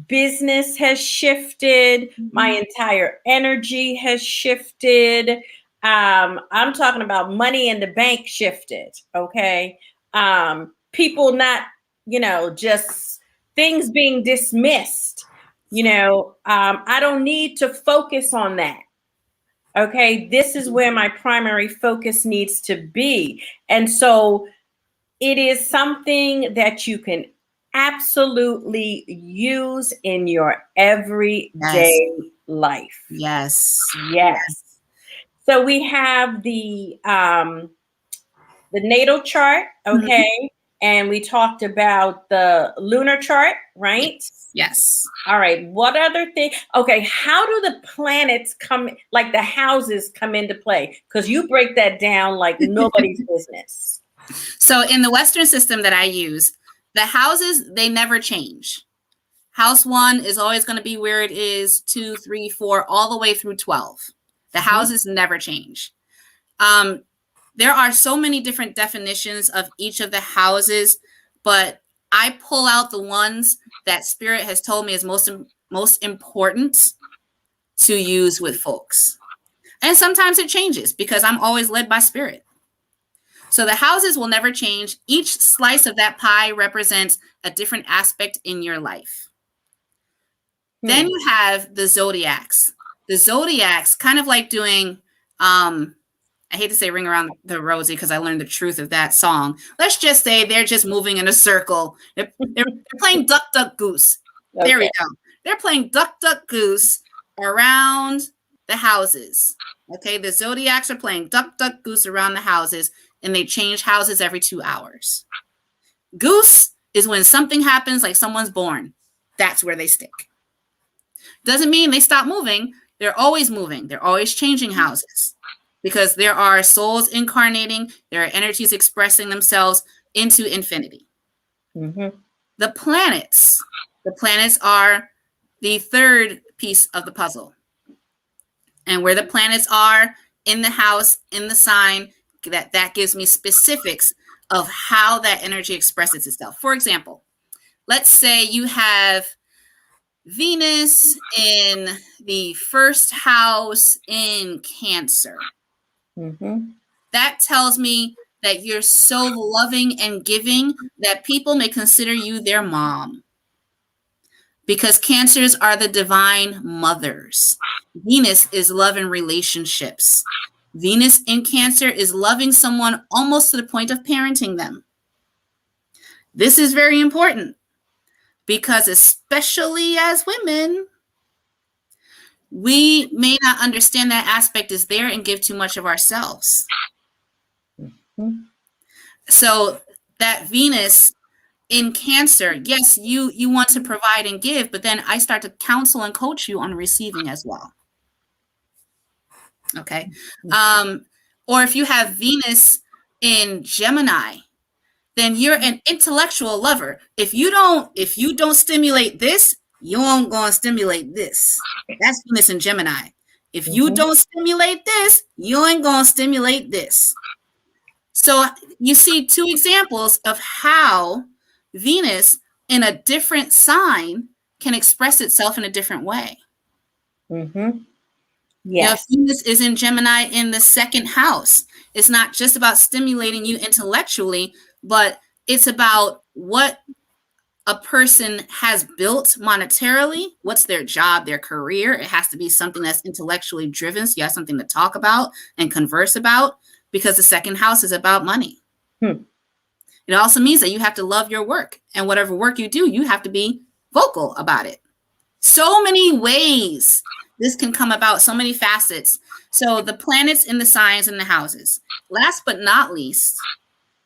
business has shifted. My entire energy has shifted. I'm talking about money in the bank shifted. Okay. People not, just things being dismissed. I don't need to focus on that. Okay, this is where my primary focus needs to be. And so it is something that you can absolutely use in your everyday life. Yes. Yes. So we have the natal chart, okay? And we talked about the lunar chart, right? Yes. All right. What other thing? Okay. How do the planets come, like the houses come into play? Because you break that down like nobody's business. So in the Western system that I use, the houses, they never change. House 1 is always going to be where it is, 2, 3, 4, all the way through 12. The houses never change. There are so many different definitions of each of the houses, but I pull out the ones that Spirit has told me is most important to use with folks. And sometimes it changes because I'm always led by Spirit. So the houses will never change. Each slice of that pie represents a different aspect in your life. Then you have the zodiacs. The zodiacs, kind of like doing, I hate to say Ring Around the Rosie because I learned the truth of that song. Let's just say they're just moving in a circle. They're playing Duck, Duck, Goose. Okay. There we go. They're playing Duck, Duck, Goose around the houses. Okay, the zodiacs are playing Duck, Duck, Goose around the houses, and they change houses every 2 hours. Goose is when something happens, like someone's born. That's where they stick. Doesn't mean they stop moving. They're always moving. They're always changing houses because there are souls incarnating. There are energies expressing themselves into infinity. The planets are the third piece of the puzzle. And where the planets are in the house, in the sign, that gives me specifics of how that energy expresses itself. For example, let's say you have Venus in the first house in Cancer. That tells me that you're so loving and giving that people may consider you their mom. Because Cancers are the divine mothers. Venus is love and relationships. Venus in Cancer is loving someone almost to the point of parenting them. This is very important because especially as women, we may not understand that aspect is there and give too much of ourselves. So that Venus in Cancer, yes, you want to provide and give, but then I start to counsel and coach you on receiving as well. Okay. Or if you have Venus in Gemini, then you're an intellectual lover. If you don't stimulate this, you ain't gonna stimulate this. That's Venus in Gemini. If you don't stimulate this, you ain't gonna stimulate this. So you see 2 examples of how Venus in a different sign can express itself in a different way. Yes. Now, Venus is in Gemini in the second house. It's not just about stimulating you intellectually, but it's about what a person has built monetarily. What's their job, their career? It has to be something that's intellectually driven, so you have something to talk about and converse about, because the second house is about money. Hmm. It also means that you have to love your work, and whatever work you do, you have to be vocal about it. So many ways this can come about, so many facets. So the planets in the signs and the houses. Last but not least,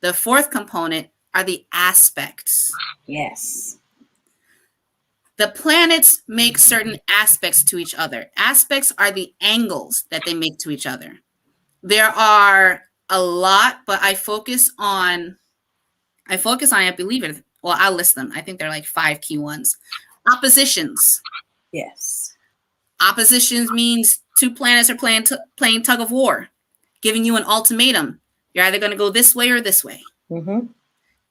the fourth component are the aspects. Yes. The planets make certain aspects to each other. Aspects are the angles that they make to each other. There are a lot, but I focus on, I believe it, well, I'll list them. I think there are like 5 key ones. Oppositions. Yes. Oppositions means 2 planets are playing tug of war, giving you an ultimatum. You're either going to go this way or this way. Mm-hmm.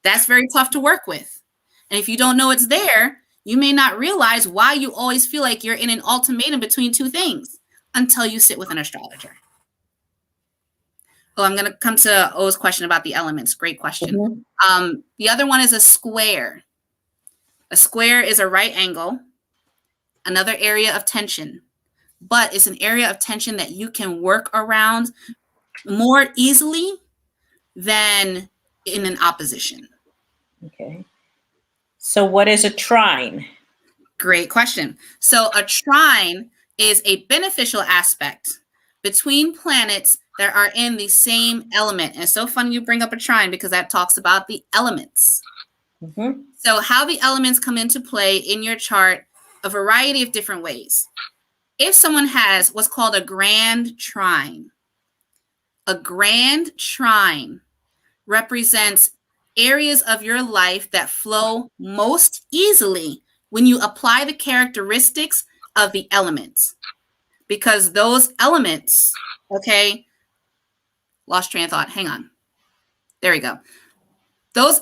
That's very tough to work with. And if you don't know it's there, you may not realize why you always feel like you're in an ultimatum between 2 things until you sit with an astrologer. Oh, I'm going to come to O's question about the elements. Great question. Mm-hmm. The other one is a square. A square is a right angle, another area of tension, but it's an area of tension that you can work around more easily than in an opposition. Okay. So what is a trine? Great question. So a trine is a beneficial aspect between planets that are in the same element. And it's so funny you bring up a trine because that talks about the elements. Mm-hmm. So how the elements come into play in your chart, a variety of different ways. If someone has what's called a grand trine represents areas of your life that flow most easily when you apply the characteristics of the elements. Because those elements, okay, lost train of thought. Hang on. There we go. Those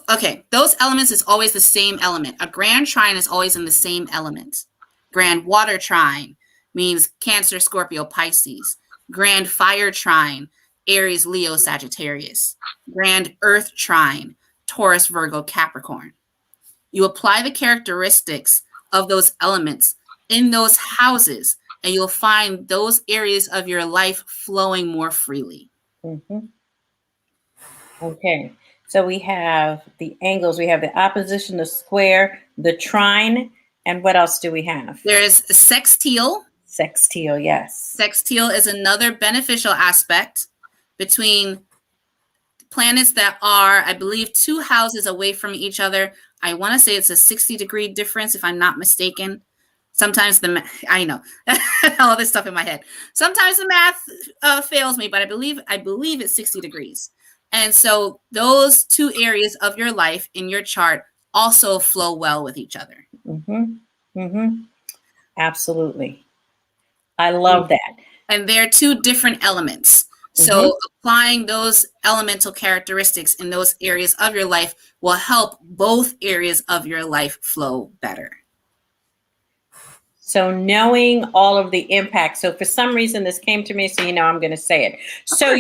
elements is always the same element. A grand trine is always in the same element. Grand water trine means Cancer, Scorpio, Pisces. Grand fire trine, Aries, Leo, Sagittarius. Grand earth trine, Taurus, Virgo, Capricorn. You apply the characteristics of those elements in those houses, and you'll find those areas of your life flowing more freely. Mm-hmm. Okay. So we have the angles, we have the opposition, the square, the trine, and what else do we have? There's sextile. Sextile, yes. Sextile is another beneficial aspect between planets that are, I believe, 2 houses away from each other. I want to say it's a 60-degree difference, if I'm not mistaken. Sometimes I know all this stuff in my head. Sometimes the math fails me, but I believe it's 60 degrees. And so those 2 areas of your life in your chart also flow well with each other. Mm-hmm. Mm-hmm. Absolutely. I love that. And they're 2 different elements. So applying those elemental characteristics in those areas of your life will help both areas of your life flow better. So knowing all of the impact. So for some reason this came to me, so I'm going to say it. So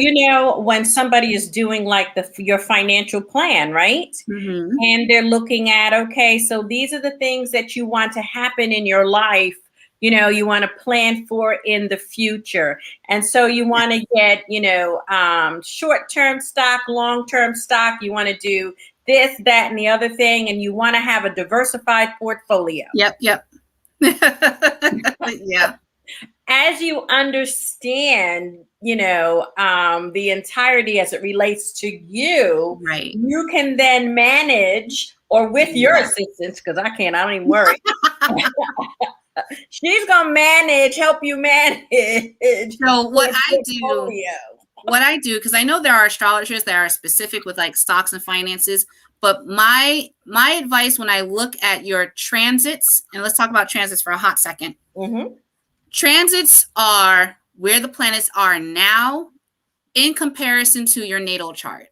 when somebody is doing like your financial plan, right? Mm-hmm. And they're looking at, okay, so these are the things that you want to happen in your life. You want to plan for in the future. And so you want to get, short-term stock, long-term stock. You want to do this, that, and the other thing. And you want to have a diversified portfolio. Yep. Yeah. As you understand, the entirety as it relates to you, right, you can then manage, or with your assistance, because I don't even worry. She's going to help you manage. So what I do, because I know there are astrologers that are specific with like stocks and finances, but my advice when I look at your transits, and let's talk about transits for a hot second. Mm-hmm. Transits are where the planets are now in comparison to your natal chart.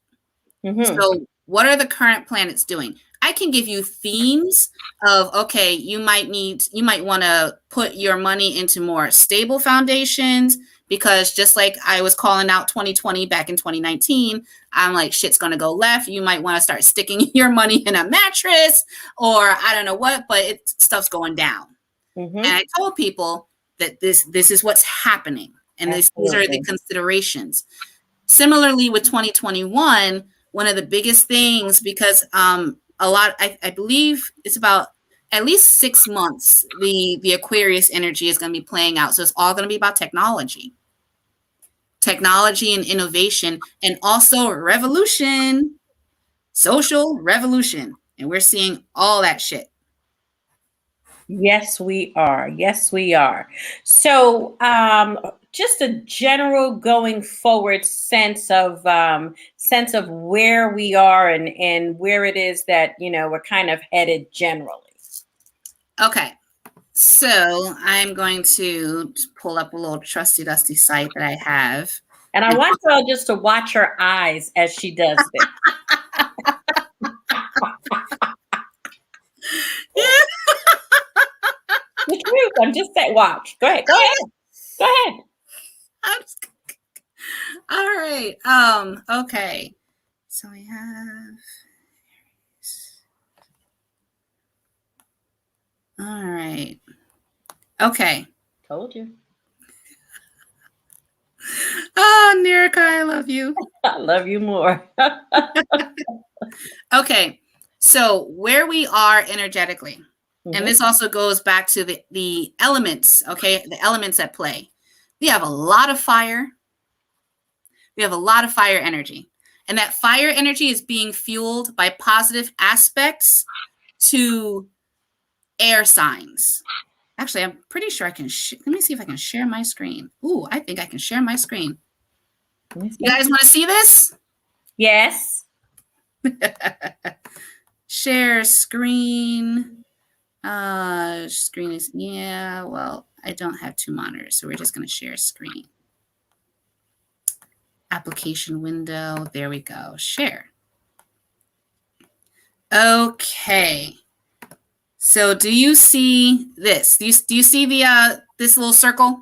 Mm-hmm. So what are the current planets doing? I can give you themes of, okay, you might want to put your money into more stable foundations, because just like I was calling out 2020 back in 2019, I'm like, shit's going to go left. You might want to start sticking your money in a mattress, or I don't know what, but stuff's going down. Mm-hmm. And I told people that this is what's happening. And these are the considerations. Similarly with 2021, one of the biggest things, because I believe it's about at least 6 months, the Aquarius energy is going to be playing out. So it's all going to be about technology and innovation, and also revolution, social revolution. And we're seeing all that shit. Yes, we are. Yes, we are. So, just a general going forward sense of where we are and where it is that we're kind of headed generally. Okay, so I'm going to pull up a little trusty dusty site that I have, and I want y'all just to watch her eyes as she does this. The truth. I'm just saying. Watch. Go ahead. Go ahead. Go ahead. All right. Okay. So we have. All right. Okay. Told you. Oh, Nirika, I love you. I love you more. Okay. So where we are energetically. Mm-hmm. And this also goes back to the elements, okay? The elements at play. We have a lot of fire. We have a lot of fire energy. And that fire energy is being fueled by positive aspects to air signs. Actually, I'm pretty sure I can. Let me see if I can share my screen. Ooh, I think I can share my screen. You guys want to see this? Yes. Share screen. Screen is, yeah, well, I don't have two monitors, so we're just going to share screen. Application window. There we go. Share. Okay. So do you see this? Do you see the this little circle?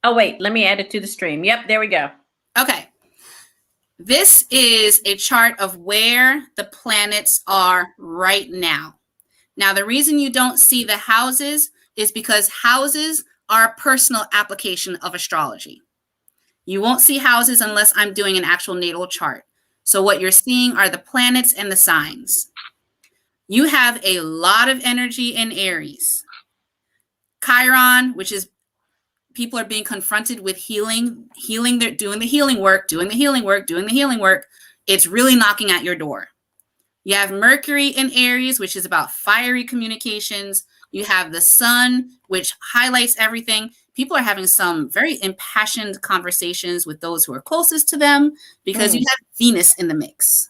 Oh, wait, let me add it to the stream. Yep, there we go. Okay. This is a chart of where the planets are right now. Now, the reason you don't see the houses is because houses are a personal application of astrology. You won't see houses unless I'm doing an actual natal chart. So what you're seeing are the planets and the signs. You have a lot of energy in Aries. Chiron, which is people are being confronted with healing, they're doing the healing work. It's really knocking at your door. You have Mercury in Aries, which is about fiery communications. You have the sun, which highlights everything. People are having some very impassioned conversations with those who are closest to them because you have Venus in the mix.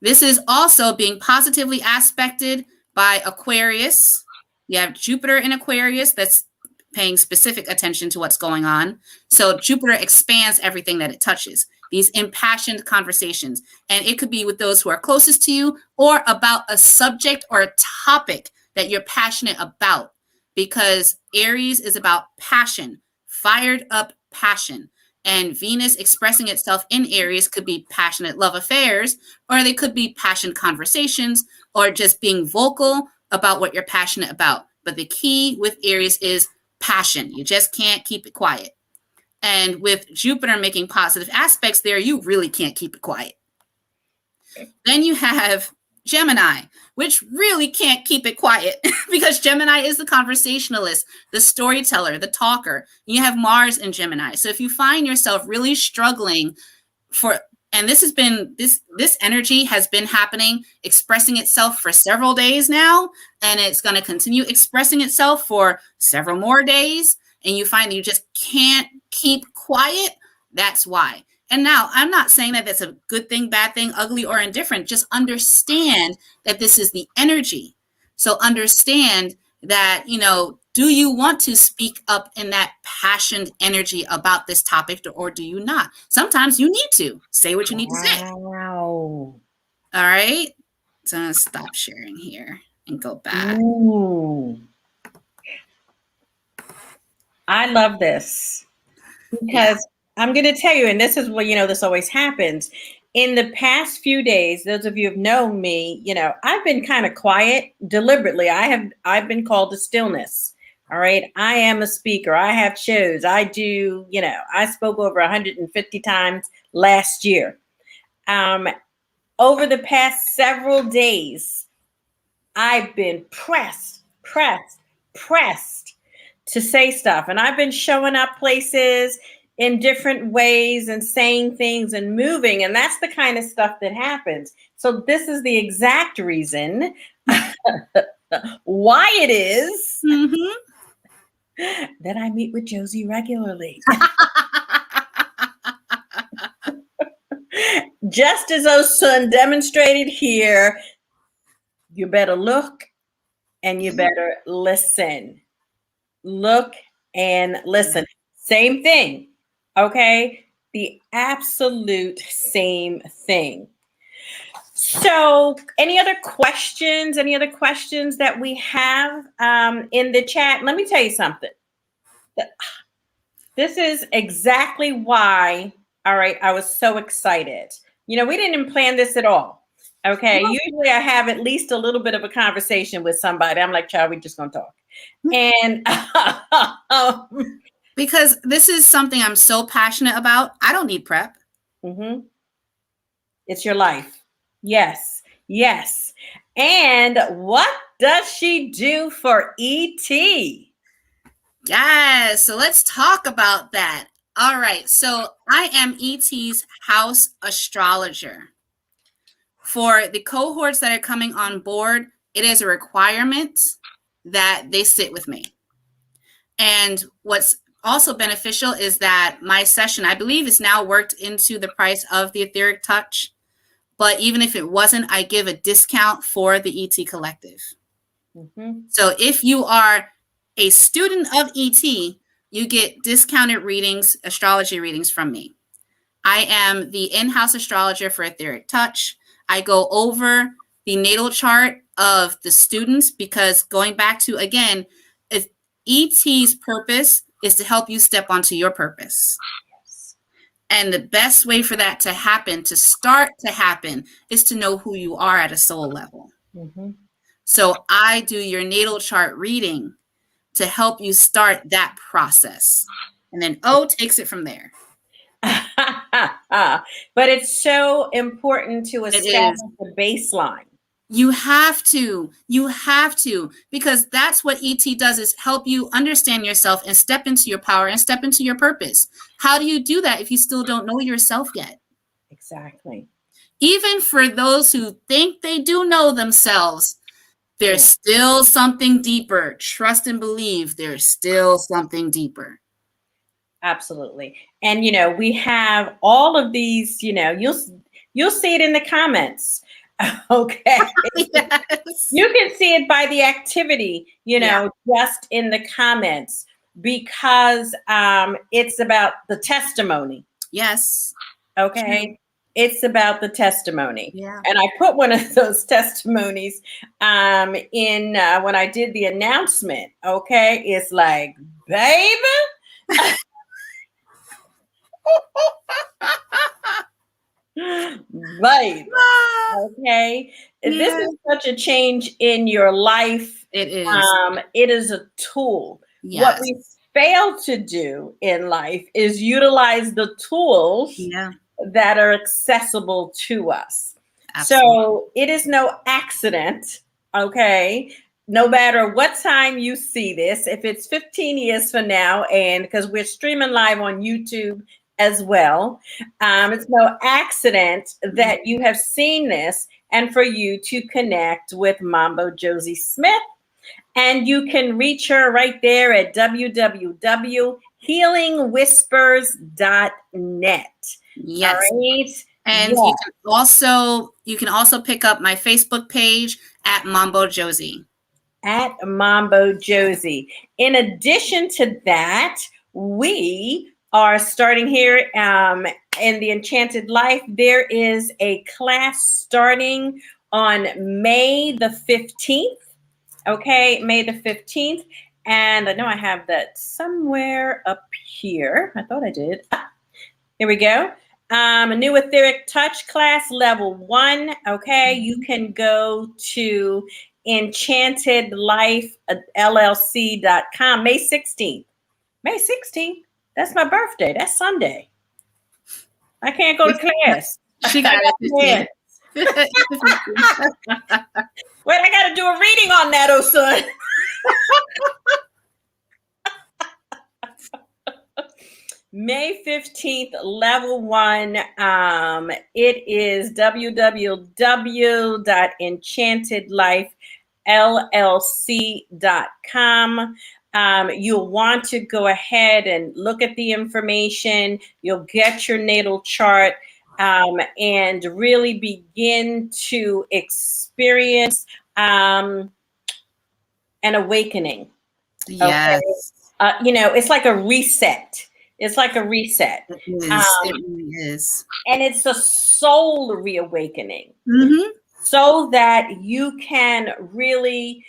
This is also being positively aspected by Aquarius. You have Jupiter in Aquarius that's paying specific attention to what's going on. So Jupiter expands everything that it touches. These impassioned conversations. And it could be with those who are closest to you or about a subject or a topic that you're passionate about. Because Aries is about passion, fired up passion. And Venus expressing itself in Aries could be passionate love affairs, or they could be passionate conversations, or just being vocal about what you're passionate about. But the key with Aries is passion. You just can't keep it quiet. And with Jupiter making positive aspects there, you really can't keep it quiet. Then you have Gemini, which really can't keep it quiet because Gemini is the conversationalist, the storyteller, the talker. You have Mars in Gemini. So if you find yourself really struggling and this energy has been happening, expressing itself for several days now, and it's going to continue expressing itself for several more days, and you find that you just can't keep quiet, that's why. And now, I'm not saying that that's a good thing, bad thing, ugly, or indifferent. Just understand that this is the energy. So understand that, do you want to speak up in that passionate energy about this topic, or do you not? Sometimes you need to say what you need to say. Wow. All right. So I'm going to stop sharing here and go back. Ooh. I love this because I'm going to tell you, and this is what, this always happens. In the past few days, those of you who have known me, I've been kind of quiet deliberately. I've been called to stillness All right. I am a speaker. I have shows. I do, I spoke over 150 times last year. Over the past several days, I've been pressed to say stuff. And I've been showing up places in different ways and saying things and moving. And that's the kind of stuff that happens. So this is the exact reason why it is that I meet with Josy regularly. Just as Osun demonstrated here, you better look and you better listen. Look and listen. Same thing. Okay? The absolute same thing. So, any other questions? Any other questions that we have in the chat? Let me tell you something. This is exactly why, all right, I was so excited. We didn't plan this at all. Okay. Usually I have at least a little bit of a conversation with somebody. I'm like, child, we just gonna talk. And because this is something I'm so passionate about. I don't need prep. It's your life. Yes. Yes. And what does she do for ET? Yes. So let's talk about that. All right. So I am ET's house astrologer. For the cohorts that are coming on board, it is a requirement that they sit with me. And what's also beneficial is that my session, I believe, is now worked into the price of the etheric touch. But even if it wasn't, I give a discount for the ET Collective. So if you are a student of ET, you get discounted readings, astrology readings from me. I am the in-house astrologer for etheric touch. I go over the natal chart of the students because going back to, again, if ET's purpose is to help you step onto your purpose. And the best way for that to happen, to start to happen, is to know who you are at a soul level. So I do your natal chart reading to help you start that process. And then O takes it from there. But it's so important to establish the baseline. You have to, because that's what ET does, is help you understand yourself and step into your power and step into your purpose. How do you do that if you still don't know yourself yet? Exactly. Even for those who think they do know themselves, there's still something deeper. Trust and believe there's still something deeper. Absolutely. And, we have all of these, you'll see it in the comments. Okay. Yes. You can see it by the activity, just in the comments, because it's about the testimony. Yes. Okay. True. It's about the testimony. Yeah. And I put one of those testimonies in when I did the announcement. Okay. It's like, baby. Right. Okay. Yeah. This is such a change in your life. It is. It is a tool. Yes. What we fail to do in life is utilize the tools that are accessible to us. Absolutely. So it is no accident. Okay. No matter what time you see this, if it's 15 years from now, and because we're streaming live on YouTube as well, it's no accident that you have seen this and for you to connect with Mambo Josy Smith. And you can reach her right there at www.healingwhispers.net. Yes. All right. And you can also pick up my Facebook page at Mambo Josy. At Mambo Josy. In addition to that, we are starting here in the Enchanted Life. There is a class starting on May the 15th. Okay, May the 15th. And I know I have that somewhere up here. I thought I did. Here we go. A new etheric touch class, level 1. Okay, you can go to Enchanted Life LLC.com. May 16th. May 16th. That's my birthday. That's Sunday. I can't go to class. She got it. Wait, I got to do a reading on that, oh son. May 15th, level 1. It is www.enchantedlifellc.com. You'll want to go ahead and look at the information. You'll get your natal chart and really begin to experience an awakening. Yes. Okay? It's like a reset. It's like a reset. It really is. And it's a soul reawakening. Mm-hmm. So that you can really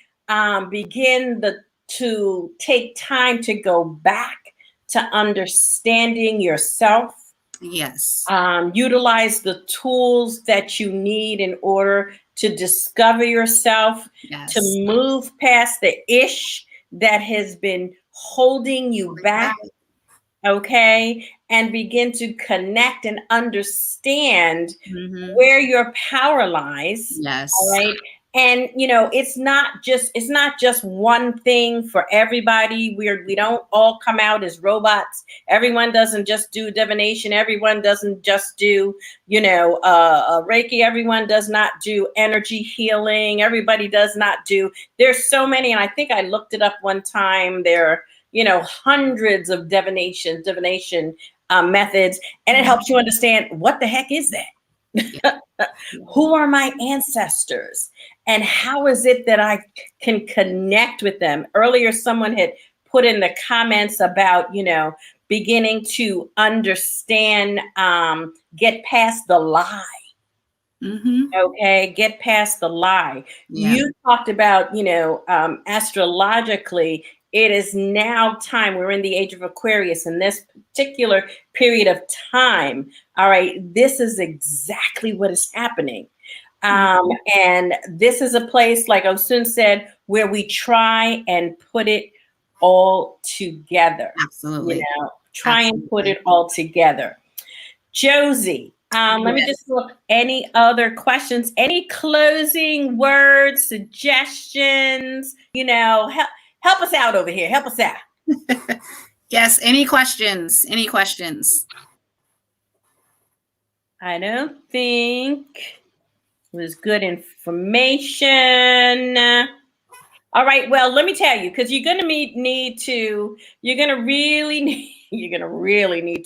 begin to take time to go back to understanding yourself. Yes. Utilize the tools that you need in order to discover yourself, yes. to move past the ish that has been holding you back. Okay, and begin to connect and understand where your power lies. Yes. All right. And it's not just one thing for everybody. We don't all come out as robots. Everyone doesn't just do divination. Everyone doesn't just do Reiki. Everyone does not do energy healing. Everybody does not do. There's so many, and I think I looked it up one time. There are hundreds of divination methods, and it helps you understand what the heck is that. Yeah. Who are my ancestors, and how is it that I can connect with them? Earlier, someone had put in the comments about beginning to understand, get past the lie. Okay, get past the lie. Yeah. You talked about astrologically. It is now time. We're in the age of Aquarius in this particular period of time. All right. This is exactly what is happening. And this is a place, like Osun said, where we try and put it all together. Absolutely. Try and put it all together. Josy, let me just look. Any other questions? Any closing words, suggestions? Help us out over here. Help us out. Yes. Any questions? Any questions? I don't think it was good information. All right. Well, let me tell you, because you're going to really need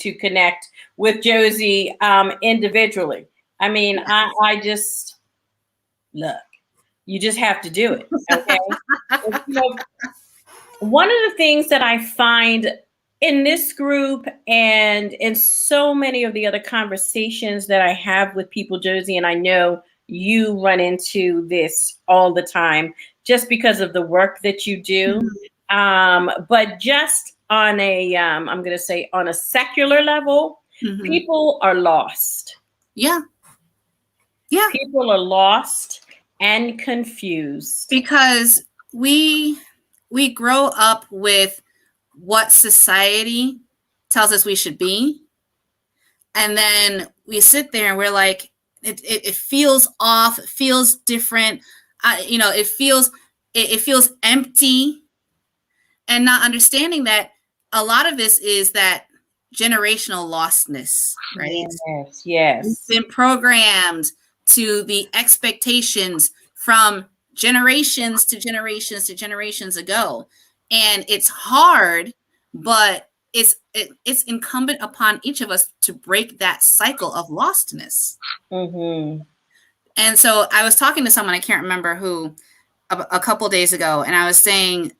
to connect with Josy individually. I mean, I just look. You just have to do it. Okay. One of the things that I find in this group and in so many of the other conversations that I have with people, Josy, and I know you run into this all the time just because of the work that you do. But just on I'm going to say on a secular level, people are lost. Yeah. Yeah. People are lost and confused. Because we grow up with what society tells us we should be. And then we sit there and we're like, it feels off. It feels different. It feels empty, and not understanding that a lot of this is that generational lostness, right? Yes. We've been programmed to the expectations from generations to generations to generations ago. And it's hard, but it's incumbent upon each of us to break that cycle of lostness. And so I was talking to someone, I can't remember who, a couple days ago, and I was saying,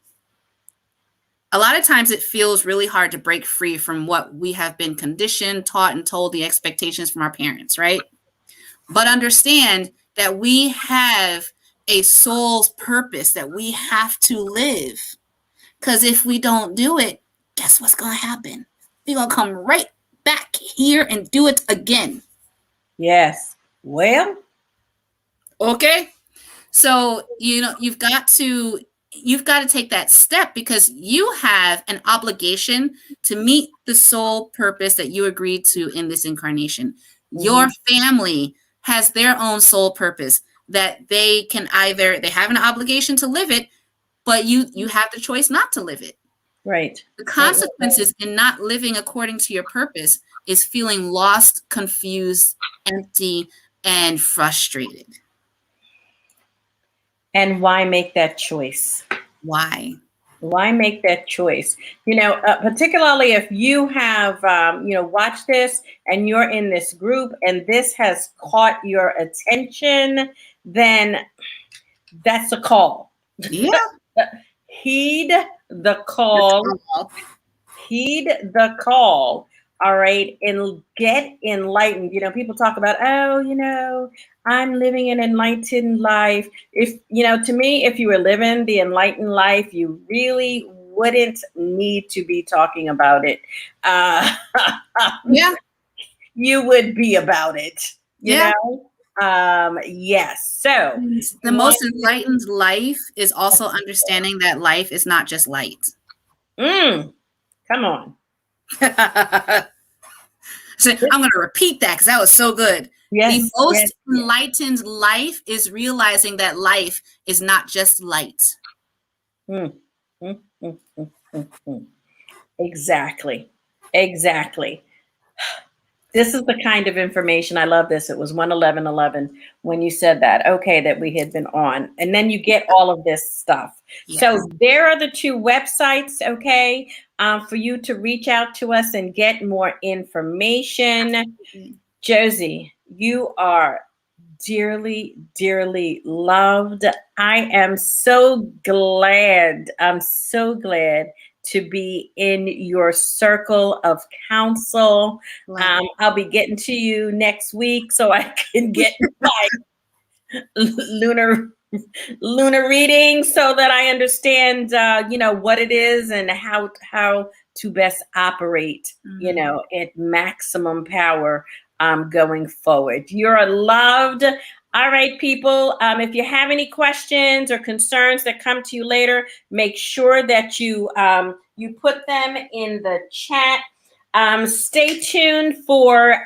a lot of times it feels really hard to break free from what we have been conditioned, taught, and told, the expectations from our parents, right? But understand that we have a soul's purpose that we have to live. Because if we don't do it, guess what's going to happen? We're going to come right back here and do it again. Yes. Well. Okay. So, you've got to take that step, because you have an obligation to meet the soul purpose that you agreed to in this incarnation. Your family has their own soul purpose that they have an obligation to live it, but you have the choice not to live it. Right. The consequences in not living according to your purpose is feeling lost, confused, empty, and frustrated. And why make that choice? Why? Why make that choice? Particularly if you have, watched this and you're in this group and this has caught your attention, then that's a call. Yeah. Heed the call. Heed the call. All right. And get enlightened. People talk about, I'm living an enlightened life. If, to me, if you were living the enlightened life, you really wouldn't need to be talking about it. Yeah. You would be about it. You know? Yes. So the most enlightened life is also understanding that life is not just light. Come on. So I'm going to repeat that because that was so good. Yes, the most enlightened life is realizing that life is not just light. Exactly. This is the kind of information. I love this. It was 11111 when you said that. Okay, that we had been on. And then you get all of this stuff. Yes. So there are the two websites, okay, for you to reach out to us and get more information. Josy, you are dearly, dearly loved. I am so glad. I'm so glad to be in your circle of counsel. I'll be getting to you next week so I can get my lunar reading so that I understand, what it is and how to best operate, at maximum power going forward. You're loved. All right, people. If you have any questions or concerns that come to you later, make sure that you put them in the chat. Stay tuned for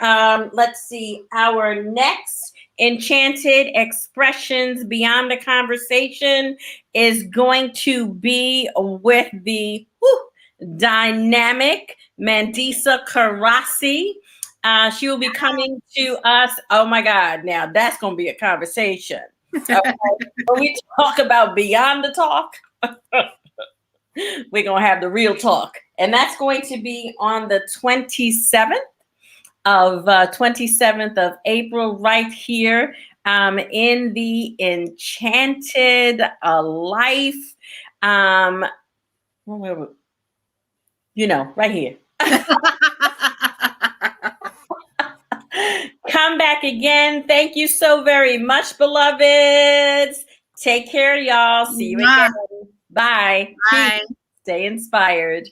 let's see, our next Enchanted Expressions Beyond the Conversation is going to be with the dynamic Mandisa Karasi. She will be coming to us. Oh my God, now that's going to be a conversation. Okay? When we talk about beyond the talk, we're going to have the real talk. And that's going to be on the 27th of April, right here in the Enchanted Life. Right here. Come back again. Thank you so very much, beloveds. Take care, y'all. See you again. Bye. Bye. Stay inspired.